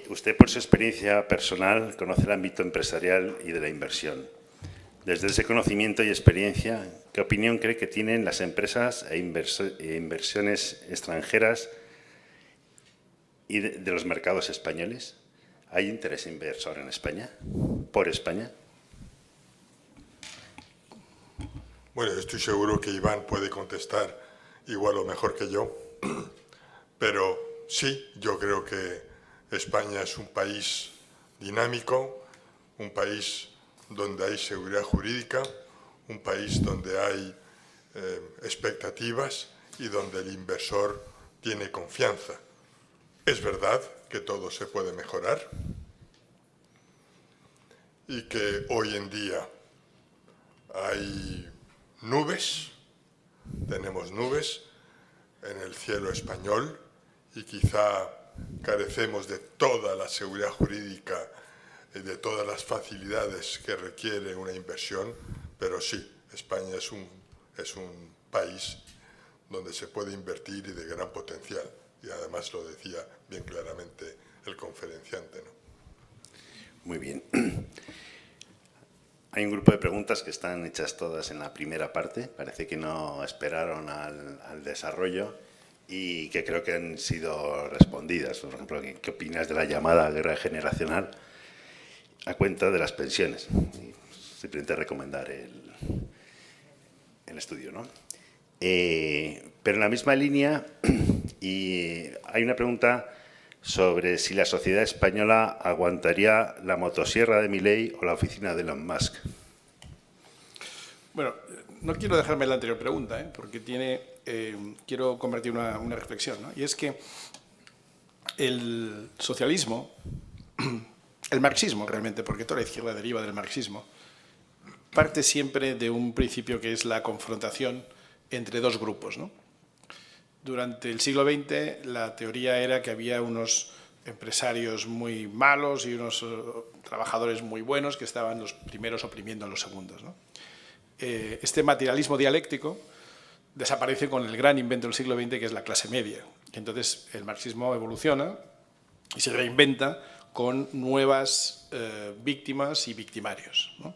Usted, por su experiencia personal, conoce el ámbito empresarial y de la inversión. Desde ese conocimiento y experiencia, ¿qué opinión cree que tienen las empresas e inversiones extranjeras y de los mercados españoles? ¿Hay interés inversor en España? ¿Por España? Bueno, estoy seguro que Iván puede contestar igual o mejor que yo, pero sí, yo creo que España es un país dinámico, un país donde hay seguridad jurídica, un país donde hay expectativas y donde el inversor tiene confianza. Es verdad que todo se puede mejorar y que hoy en día hay nubes, tenemos nubes en el cielo español y quizá carecemos de toda la seguridad jurídica y de todas las facilidades que requiere una inversión, pero sí, España es un país donde se puede invertir y de gran potencial. Y además lo decía bien claramente el conferenciante, ¿no? Muy bien. Hay un grupo de preguntas que están hechas todas en la primera parte. Parece que no esperaron al desarrollo y que creo que han sido respondidas. Por ejemplo, ¿qué opinas de la llamada guerra generacional a cuenta de las pensiones? Y simplemente recomendar el estudio, ¿no? Pero en la misma línea, y hay una pregunta sobre si la sociedad española aguantaría la motosierra de Milei o la oficina de Elon Musk. Bueno, no quiero dejarme la anterior pregunta, porque quiero convertir una reflexión, ¿no? Y es que el socialismo, el marxismo realmente, porque toda la izquierda deriva del marxismo, parte siempre de un principio que es la confrontación entre dos grupos, ¿no? Durante el siglo XX la teoría era que había unos empresarios muy malos y unos trabajadores muy buenos que estaban los primeros oprimiendo a los segundos, ¿no? Este materialismo dialéctico desaparece con el gran invento del siglo XX, que es la clase media. Entonces el marxismo evoluciona y se reinventa con nuevas víctimas y victimarios, ¿no?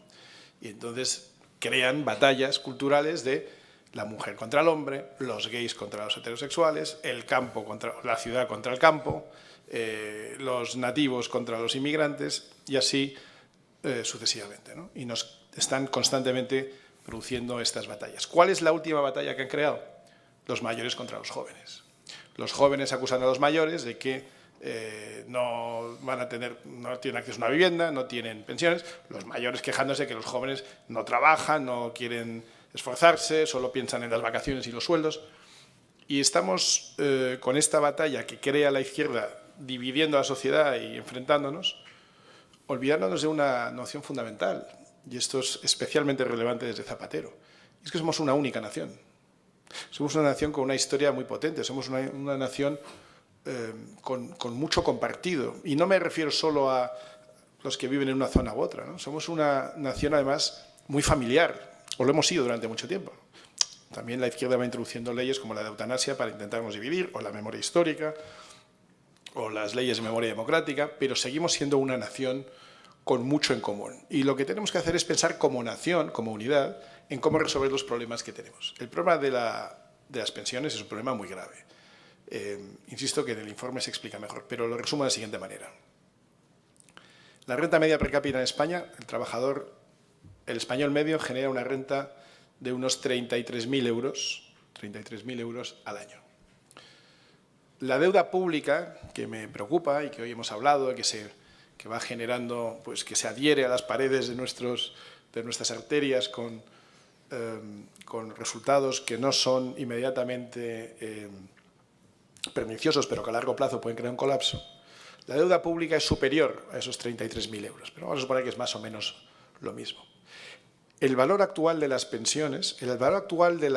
Y entonces crean batallas culturales de la mujer contra el hombre, los gays contra los heterosexuales, el campo contra la ciudad contra el campo, los nativos contra los inmigrantes y así sucesivamente, ¿no? Y nos están constantemente produciendo estas batallas. ¿Cuál es la última batalla que han creado? Los mayores contra los jóvenes. Los jóvenes acusan a los mayores de que no tienen acceso a una vivienda, no tienen pensiones. Los mayores quejándose de que los jóvenes no trabajan, no quieren esforzarse, solo piensan en las vacaciones y los sueldos. Y estamos con esta batalla que crea la izquierda dividiendo a la sociedad y enfrentándonos, olvidándonos de una noción fundamental, y esto es especialmente relevante desde Zapatero, es que somos una única nación. Somos una nación con una historia muy potente, somos una nación con mucho compartido. Y no me refiero solo a los que viven en una zona u otra, ¿no? Somos una nación, además, muy familiar, o lo hemos sido durante mucho tiempo. También la izquierda va introduciendo leyes como la de eutanasia para intentarnos dividir, o la memoria histórica, o las leyes de memoria democrática, pero seguimos siendo una nación con mucho en común. Y lo que tenemos que hacer es pensar como nación, como unidad, en cómo resolver los problemas que tenemos. El problema de las pensiones es un problema muy grave. Insisto que en el informe se explica mejor, pero lo resumo de la siguiente manera. La renta media per cápita en España, el español medio genera una renta de unos 33.000 euros al año. La deuda pública, que me preocupa y que hoy hemos hablado, que va generando, pues que se adhiere a las paredes de nuestras arterias con resultados que no son inmediatamente perniciosos, pero que a largo plazo pueden crear un colapso. La deuda pública es superior a esos 33.000 euros, pero vamos a suponer que es más o menos lo mismo. El valor actual de las pensiones, el valor actual de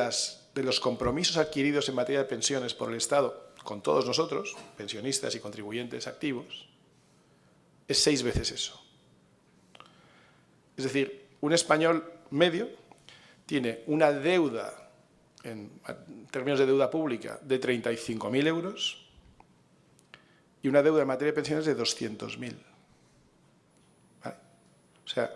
los compromisos adquiridos en materia de pensiones por el Estado con todos nosotros, pensionistas y contribuyentes activos, es 6 veces eso. Es decir, un español medio tiene una deuda, en términos de deuda pública, de 35.000 euros y una deuda en materia de pensiones de 200.000. ¿Vale? O sea,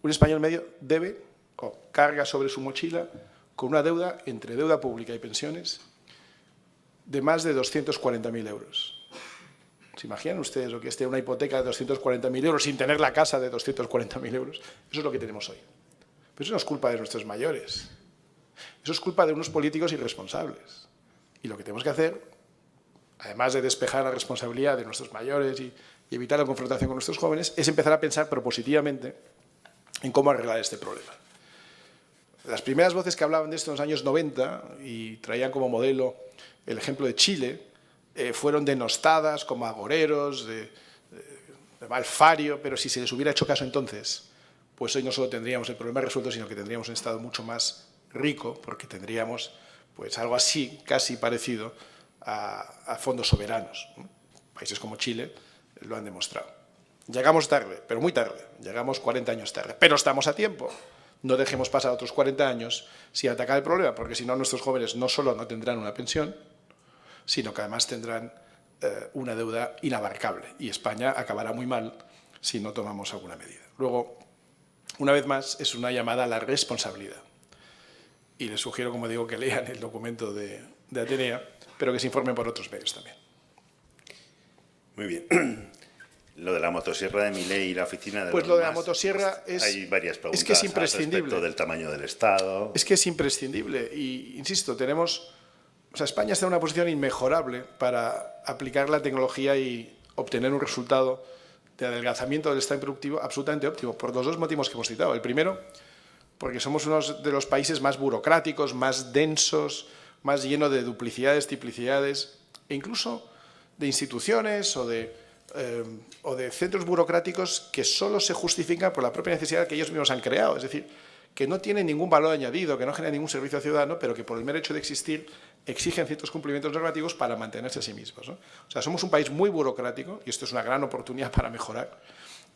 un español medio debe o carga sobre su mochila con una deuda entre deuda pública y pensiones de más de 240.000 euros. ¿Se imaginan ustedes lo que es tener una hipoteca de 240.000 euros sin tener la casa de 240.000 euros? Eso es lo que tenemos hoy. Pero eso no es culpa de nuestros mayores. Eso es culpa de unos políticos irresponsables. Y lo que tenemos que hacer, además de despejar la responsabilidad de nuestros mayores y evitar la confrontación con nuestros jóvenes, es empezar a pensar propositivamente en cómo arreglar este problema. Las primeras voces que hablaban de esto en los años 90 y traían como modelo el ejemplo de Chile, fueron denostadas como agoreros, de malfario, pero si se les hubiera hecho caso entonces, pues hoy no solo tendríamos el problema resuelto, sino que tendríamos un Estado mucho más rico, porque tendríamos pues algo así, casi parecido a fondos soberanos. Países como Chile lo han demostrado. Llegamos tarde, pero muy tarde, llegamos 40 años tarde, pero estamos a tiempo. No dejemos pasar otros 40 años sin atacar el problema, porque si no nuestros jóvenes no solo no tendrán una pensión, sino que además tendrán una deuda inabarcable. Y España acabará muy mal si no tomamos alguna medida. Luego, una vez más, es una llamada a la responsabilidad. Y les sugiero, como digo, que lean el documento de Atenea, pero que se informen por otros medios también. Muy bien. Lo de la motosierra de Milei y la oficina de... Pues lo de la motosierra es... Hay varias preguntas es que es imprescindible. Respecto del tamaño del Estado. Es que es imprescindible. Y, insisto, tenemos... O sea, España está en una posición inmejorable para aplicar la tecnología y obtener un resultado de adelgazamiento del Estado improductivo absolutamente óptimo, por los dos motivos que hemos citado. El primero, porque somos uno de los países más burocráticos, más densos, más llenos de duplicidades, triplicidades, e incluso de instituciones o de centros burocráticos que solo se justifican por la propia necesidad que ellos mismos han creado. Es decir, que no tienen ningún valor añadido, que no generan ningún servicio al ciudadano, pero que por el mero hecho de existir exigen ciertos cumplimientos normativos para mantenerse a sí mismos, ¿no? O sea, somos un país muy burocrático y esto es una gran oportunidad para mejorar.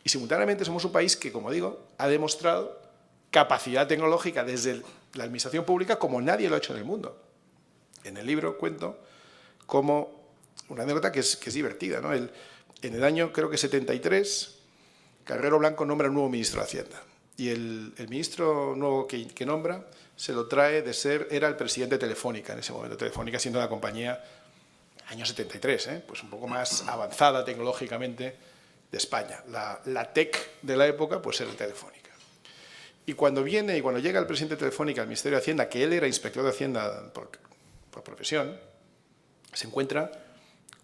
Y simultáneamente somos un país que, como digo, ha demostrado capacidad tecnológica desde la administración pública como nadie lo ha hecho en el mundo. En el libro cuento como una anécdota que es divertida, ¿no? En el año, creo que 73, Carrero Blanco nombra un nuevo ministro de Hacienda. Y el ministro nuevo que nombra se lo trae de ser, era el presidente de Telefónica en ese momento, Telefónica siendo la compañía, año 73, pues un poco más avanzada tecnológicamente de España. La tech de la época pues era Telefónica. Y cuando llega el presidente de Telefónica al Ministerio de Hacienda, que él era inspector de Hacienda por profesión, se encuentra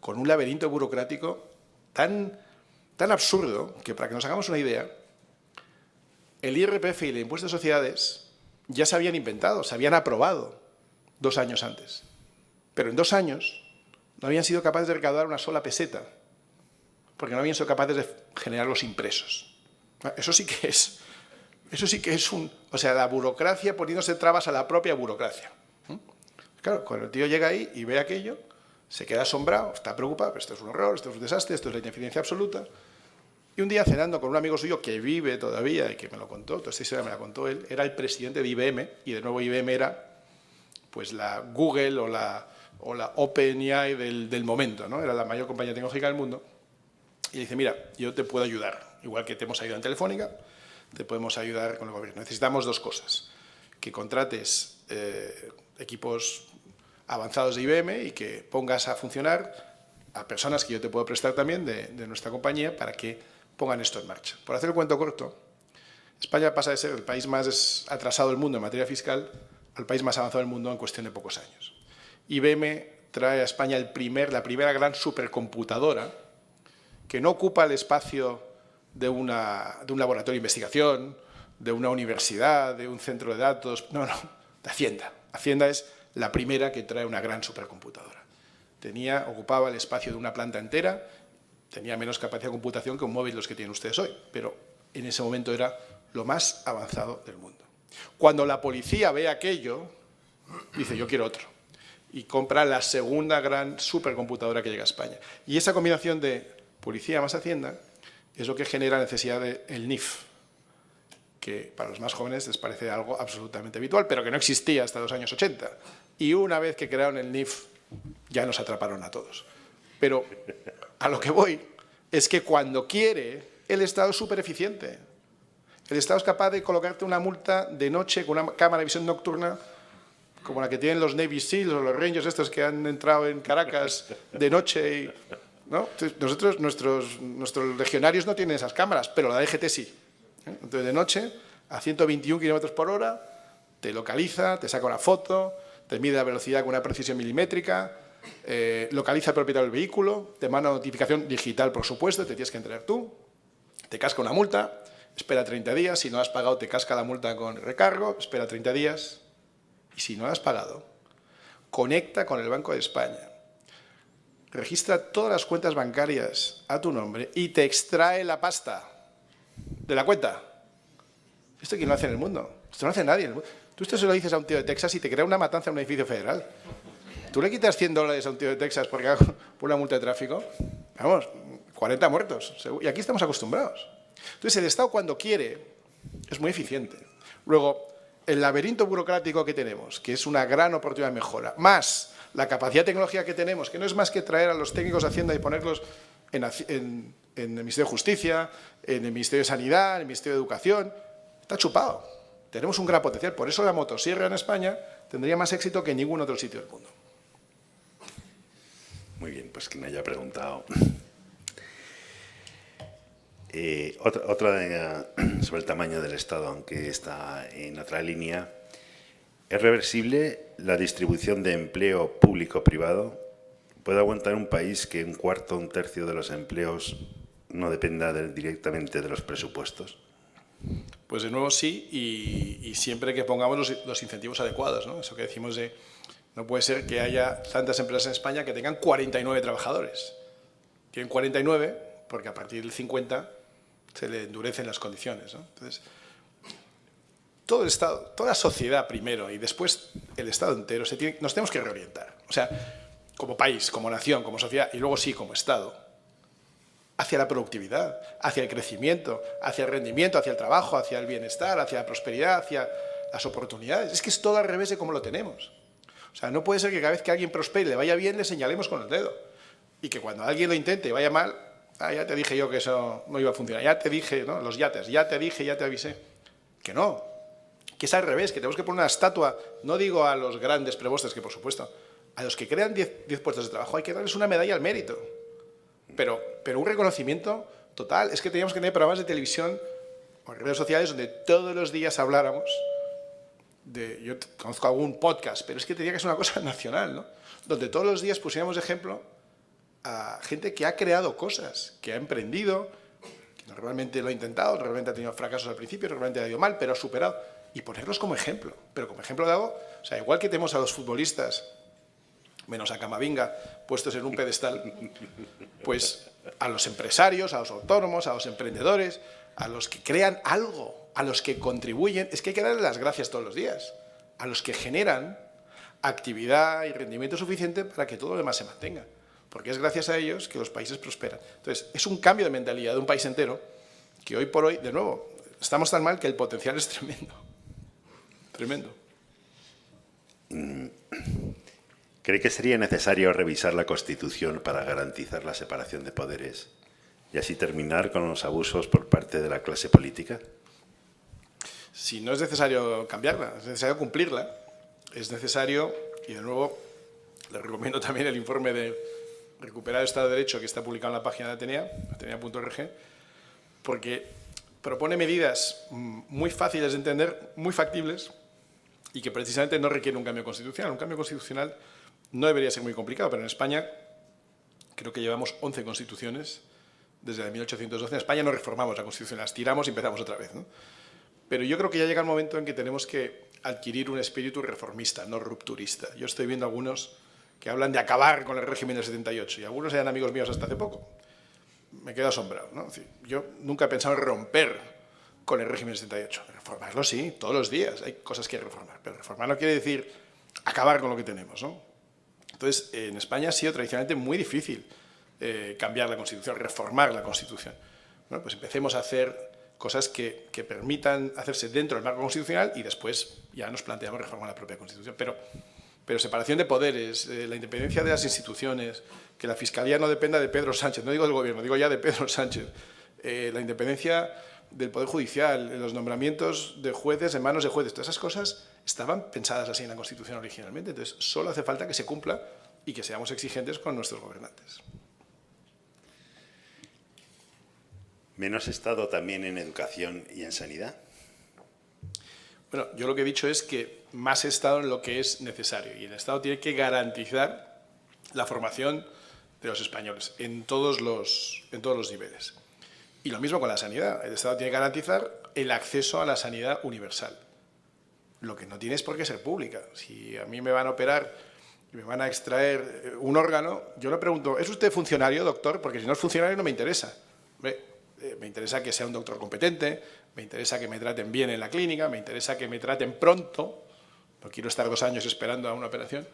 con un laberinto burocrático tan absurdo que, para que nos hagamos una idea, el IRPF y el impuesto de sociedades ya se habían inventado, se habían aprobado 2 años antes. Pero en 2 años no habían sido capaces de recaudar una sola peseta, porque no habían sido capaces de generar los impresos. Eso sí que es o sea, la burocracia poniéndose trabas a la propia burocracia. Claro, cuando el tío llega ahí y ve aquello, se queda asombrado, está preocupado, pero esto es un horror, esto es un desastre, esto es la ineficiencia absoluta. Y un día, cenando con un amigo suyo que vive todavía y que me lo contó, toda esta historia me la contó él, era el presidente de IBM, y de nuevo IBM era pues la Google o la OpenAI del momento, ¿no? Era la mayor compañía tecnológica del mundo. Y dice, mira, yo te puedo ayudar, igual que te hemos ayudado en Telefónica, te podemos ayudar con el gobierno. Necesitamos 2 cosas, que contrates equipos avanzados de IBM y que pongas a funcionar a personas que yo te puedo prestar también de nuestra compañía para que pongan esto en marcha. Por hacer el cuento corto, España pasa de ser el país más atrasado del mundo en materia fiscal al país más avanzado del mundo en cuestión de pocos años. IBM trae a España la primera gran supercomputadora que no ocupa el espacio de un laboratorio de investigación, de una universidad, de un centro de datos, no, de Hacienda. Hacienda es la primera que trae una gran supercomputadora. Ocupaba el espacio de una planta entera, tenía menos capacidad de computación que un móvil los que tienen ustedes hoy, pero en ese momento era lo más avanzado del mundo. Cuando la policía ve aquello, dice, yo quiero otro, y compra la segunda gran supercomputadora que llega a España. Y esa combinación de policía más Hacienda es lo que genera la necesidad del NIF, que para los más jóvenes les parece algo absolutamente habitual, pero que no existía hasta los años 80. Y una vez que crearon el NIF, ya nos atraparon a todos. Pero a lo que voy es que cuando quiere, el Estado es súper eficiente. El Estado es capaz de colocarte una multa de noche con una cámara de visión nocturna como la que tienen los Navy Seals o los Rangers estos que han entrado en Caracas de noche. ¿No? Entonces, nuestros legionarios no tienen esas cámaras, pero la DGT sí. Entonces, de noche, a 121 kilómetros por hora, Te localiza, te saca una foto, te mide la velocidad con una precisión milimétrica, localiza al propietario del vehículo, te manda una notificación digital, por supuesto, te tienes que enterar tú, te casca una multa, espera 30 días, si no has pagado te casca la multa con recargo, espera 30 días, y si no has pagado, conecta con el Banco de España, registra todas las cuentas bancarias a tu nombre y te extrae la pasta de la cuenta. ¿Esto quién lo hace en el mundo? Esto no lo hace nadie en el mundo. Tú esto se lo dices a un tío de Texas y te crea una matanza en un edificio federal. ¿Tú le quitas $100 a un tío de Texas por una multa de tráfico? Vamos, 40 muertos. Y aquí estamos acostumbrados. Entonces, el Estado cuando quiere es muy eficiente. Luego, el laberinto burocrático que tenemos, que es una gran oportunidad de mejora, más la capacidad tecnológica que tenemos, que no es más que traer a los técnicos de Hacienda y ponerlos en el Ministerio de Justicia, en el Ministerio de Sanidad, en el Ministerio de Educación, está chupado. Tenemos un gran potencial. Por eso la motosierra en España tendría más éxito que en ningún otro sitio del mundo. Muy bien, pues quien haya preguntado. Otra sobre el tamaño del Estado, aunque está en otra línea. ¿Es reversible la distribución de empleo público-privado? ¿Puede aguantar un país que un cuarto o un tercio de los empleos no dependa directamente de los presupuestos? Pues de nuevo sí, y siempre que pongamos los incentivos adecuados, ¿no? Eso que decimos de no puede ser que haya tantas empresas en España que tengan 49 trabajadores. Tienen 49 porque a partir del 50 se le endurecen las condiciones, ¿no? Entonces, todo el Estado, toda la sociedad primero y después el Estado entero, nos tenemos que reorientar. O sea, como país, como nación, como sociedad y luego sí como Estado, hacia la productividad, hacia el crecimiento, hacia el rendimiento, hacia el trabajo, hacia el bienestar, hacia la prosperidad, hacia las oportunidades. Es que es todo al revés de cómo lo tenemos. O sea, no puede ser que cada vez que alguien prospere y le vaya bien, le señalemos con el dedo. Y que cuando alguien lo intente y vaya mal, ya te dije yo que eso no iba a funcionar. Ya te dije, ¿no? Los yates, ya te dije, ya te avisé. Que no, que es al revés, que tenemos que poner una estatua, no digo a los grandes prebostes, que por supuesto, a los que crean 10 puestos de trabajo hay que darles una medalla al mérito. Pero un reconocimiento total. Es que teníamos que tener programas de televisión o redes sociales donde todos los días habláramos yo conozco algún podcast, pero es que tenía que ser una cosa nacional, ¿no? Donde todos los días pusiéramos de ejemplo a gente que ha creado cosas, que ha emprendido, que normalmente lo ha intentado, realmente ha tenido fracasos al principio, realmente ha ido mal, pero ha superado. Y ponerlos como ejemplo. Pero como ejemplo de algo, o sea, igual que tenemos a los futbolistas, menos a Camavinga, puestos en un pedestal, pues a los empresarios, a los autónomos, a los emprendedores, a los que crean algo, a los que contribuyen, es que hay que darles las gracias todos los días, a los que generan actividad y rendimiento suficiente para que todo lo demás se mantenga, porque es gracias a ellos que los países prosperan. Entonces, es un cambio de mentalidad de un país entero que hoy por hoy, de nuevo, estamos tan mal que el potencial es tremendo. Tremendo. ¿Cree que sería necesario revisar la Constitución para garantizar la separación de poderes y así terminar con los abusos por parte de la clase política? Si no es necesario cambiarla, es necesario cumplirla, es necesario, y de nuevo le recomiendo también el informe de Recuperar el Estado de Derecho que está publicado en la página de Atenea, atenea.org, porque propone medidas muy fáciles de entender, muy factibles, y que precisamente no requieren un cambio constitucional. Un cambio constitucional no debería ser muy complicado, pero en España creo que llevamos 11 constituciones desde 1812. En España no reformamos la Constitución, las tiramos y empezamos otra vez, ¿no? Pero yo creo que ya llega el momento en que tenemos que adquirir un espíritu reformista, no rupturista. Yo estoy viendo algunos que hablan de acabar con el régimen del 78 y algunos eran amigos míos hasta hace poco. Me quedo asombrado, ¿no? Es decir, yo nunca he pensado en romper con el régimen del 78. Reformarlo sí, todos los días hay cosas que reformar, pero reformar no quiere decir acabar con lo que tenemos, ¿no? Entonces, en España ha sido tradicionalmente muy difícil cambiar la Constitución, reformar la Constitución. Bueno, pues empecemos a hacer cosas que permitan hacerse dentro del marco constitucional y después ya nos planteamos reformar la propia Constitución. Pero separación de poderes, la independencia de las instituciones, que la Fiscalía no dependa de Pedro Sánchez, no digo del Gobierno, digo ya de Pedro Sánchez, la independencia del Poder Judicial, los nombramientos de jueces en manos de jueces, todas esas cosas estaban pensadas así en la Constitución originalmente. Entonces, solo hace falta que se cumpla y que seamos exigentes con nuestros gobernantes. ¿Menos Estado también en educación y en sanidad? Bueno, yo lo que he dicho es que más Estado en lo que es necesario, y el Estado tiene que garantizar la formación de los españoles en todos los niveles. Y lo mismo con la sanidad. El Estado tiene que garantizar el acceso a la sanidad universal. Lo que no tiene es por qué ser pública. Si a mí me van a operar y me van a extraer un órgano, yo le pregunto, ¿es usted funcionario, doctor? Porque si no es funcionario no me interesa. Me interesa que sea un doctor competente, me interesa que me traten bien en la clínica, me interesa que me traten pronto. No quiero estar 2 años esperando a una operación.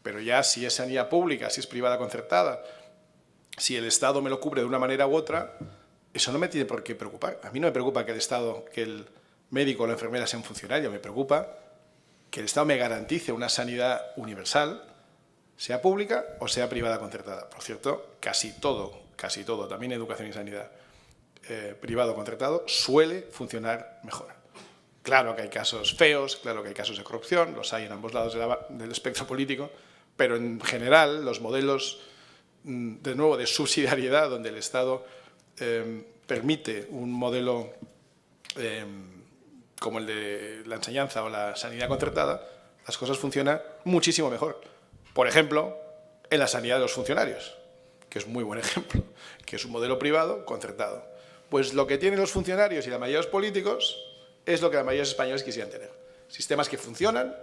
Pero ya si es sanidad pública, si es privada concertada, si el Estado me lo cubre de una manera u otra, eso no me tiene por qué preocupar. A mí no me preocupa que el Estado, que el médico o la enfermera sea un funcionario, me preocupa que el Estado me garantice una sanidad universal, sea pública o sea privada concertada. Por cierto, casi todo, también educación y sanidad, privado concertado, suele funcionar mejor. Claro que hay casos feos, claro que hay casos de corrupción, los hay en ambos lados del espectro político, pero en general los modelos, de nuevo, de subsidiariedad, donde el Estado permite un modelo como el de la enseñanza o la sanidad concertada, las cosas funcionan muchísimo mejor. Por ejemplo, en la sanidad de los funcionarios, que es muy buen ejemplo, que es un modelo privado concertado. Pues lo que tienen los funcionarios y la mayoría de los políticos es lo que la mayoría de los españoles quisieran tener. Sistemas que funcionan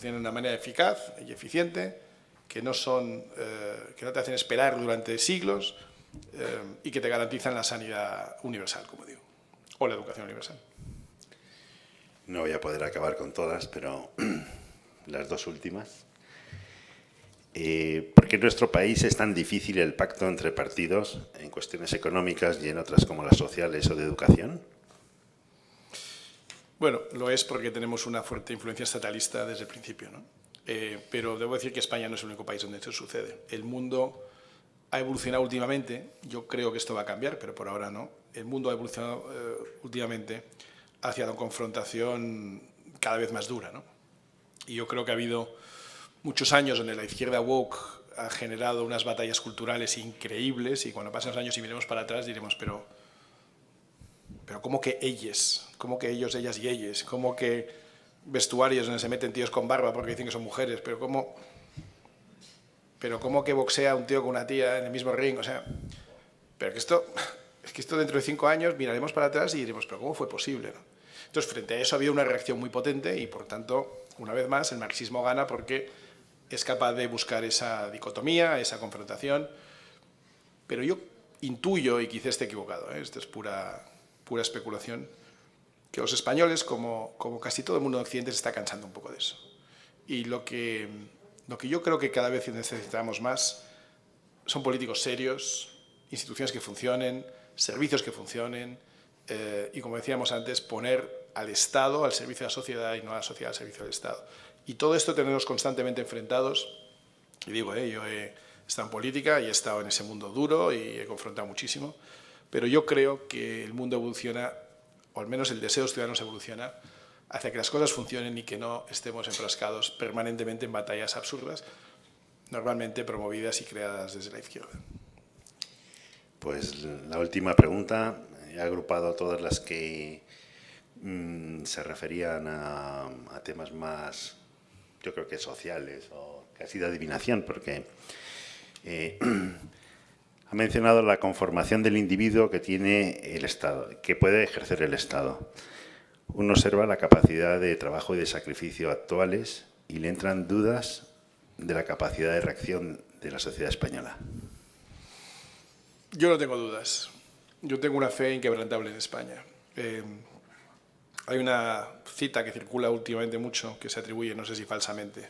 de una manera eficaz y eficiente, que no te hacen esperar durante siglos y que te garantizan la sanidad universal, como digo, o la educación universal. No voy a poder acabar con todas, pero las 2 últimas. ¿Por qué en nuestro país es tan difícil el pacto entre partidos en cuestiones económicas y en otras como las sociales o de educación? Bueno, lo es porque tenemos una fuerte influencia estatalista desde el principio, ¿no? Pero debo decir que España no es el único país donde esto sucede. El mundo ha evolucionado últimamente, yo creo que esto va a cambiar, pero por ahora no. El mundo ha evolucionado últimamente hacia una confrontación cada vez más dura, ¿no? Y yo creo que ha habido muchos años donde la izquierda woke ha generado unas batallas culturales increíbles y cuando pasen los años y miremos para atrás diremos, pero ¿cómo que ellos? ¿Cómo que ellos, ellas y ellas? ¿Cómo que vestuarios donde se meten tíos con barba porque dicen que son mujeres? ¿Pero cómo que boxea un tío con una tía en el mismo ring? O sea, pero que esto dentro de 5 años miraremos para atrás y diremos, ¿pero cómo fue posible, no? Entonces, frente a eso ha habido una reacción muy potente y, por tanto, una vez más, el marxismo gana porque es capaz de buscar esa dicotomía, esa confrontación. Pero yo intuyo, y quizás esté equivocado, esto es pura especulación, que los españoles, como casi todo el mundo de Occidente, se está cansando un poco de eso. Y lo que yo creo que cada vez necesitamos más son políticos serios, instituciones que funcionen, servicios que funcionen, y, como decíamos antes, poner al Estado al servicio de la sociedad y no a la sociedad al servicio del Estado. Y todo esto tenemos constantemente enfrentados. Y digo, yo he estado en política y he estado en ese mundo duro y he confrontado muchísimo, pero yo creo que el mundo evoluciona, o al menos el deseo de los ciudadanos evoluciona, hacia que las cosas funcionen y que no estemos enfrascados permanentemente en batallas absurdas, normalmente promovidas y creadas desde la izquierda. Pues la última pregunta, he agrupado todas las que se referían a temas más, yo creo que sociales o casi de adivinación, porque ha mencionado la conformación del individuo que tiene el Estado, que puede ejercer el Estado. Uno observa la capacidad de trabajo y de sacrificio actuales y le entran dudas de la capacidad de reacción de la sociedad española. Yo no tengo dudas. Yo tengo una fe inquebrantable en España. Hay una cita que circula últimamente mucho, que se atribuye, no sé si falsamente,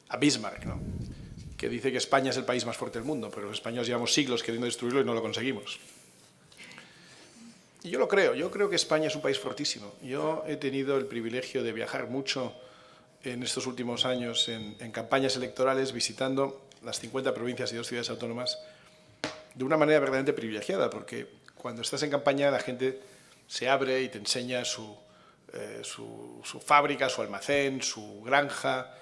a Bismarck, ¿no?, que dice que España es el país más fuerte del mundo, pero los españoles llevamos siglos queriendo destruirlo y no lo conseguimos. Y yo lo creo. Yo creo que España es un país fortísimo. Yo he tenido el privilegio de viajar mucho en estos últimos años en campañas electorales, visitando las 50 provincias y 2 ciudades autónomas de una manera verdaderamente privilegiada, porque cuando estás en campaña la gente se abre y te enseña su fábrica, su almacén, su granja,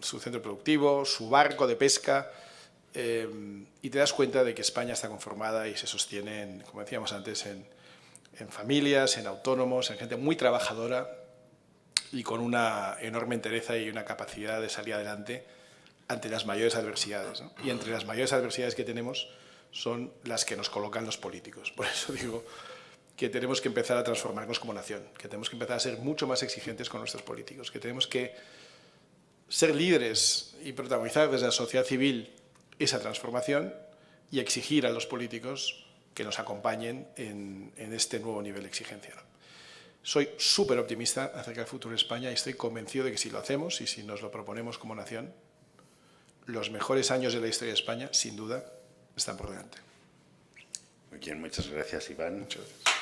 su centro productivo, su barco de pesca, y te das cuenta de que España está conformada y se sostiene, como decíamos antes, en familias, en autónomos, en gente muy trabajadora, y con una enorme entereza y una capacidad de salir adelante ante las mayores adversidades, ¿no? Y entre las mayores adversidades que tenemos son las que nos colocan los políticos. Por eso digo que tenemos que empezar a transformarnos como nación, que tenemos que empezar a ser mucho más exigentes con nuestros políticos, que tenemos que ser líderes y protagonizar desde la sociedad civil esa transformación y exigir a los políticos que nos acompañen en este nuevo nivel de exigencia, ¿no? Soy súper optimista acerca del futuro de España y estoy convencido de que si lo hacemos y si nos lo proponemos como nación, los mejores años de la historia de España, sin duda, están por delante. Muy bien, muchas gracias, Iván. Muchas gracias.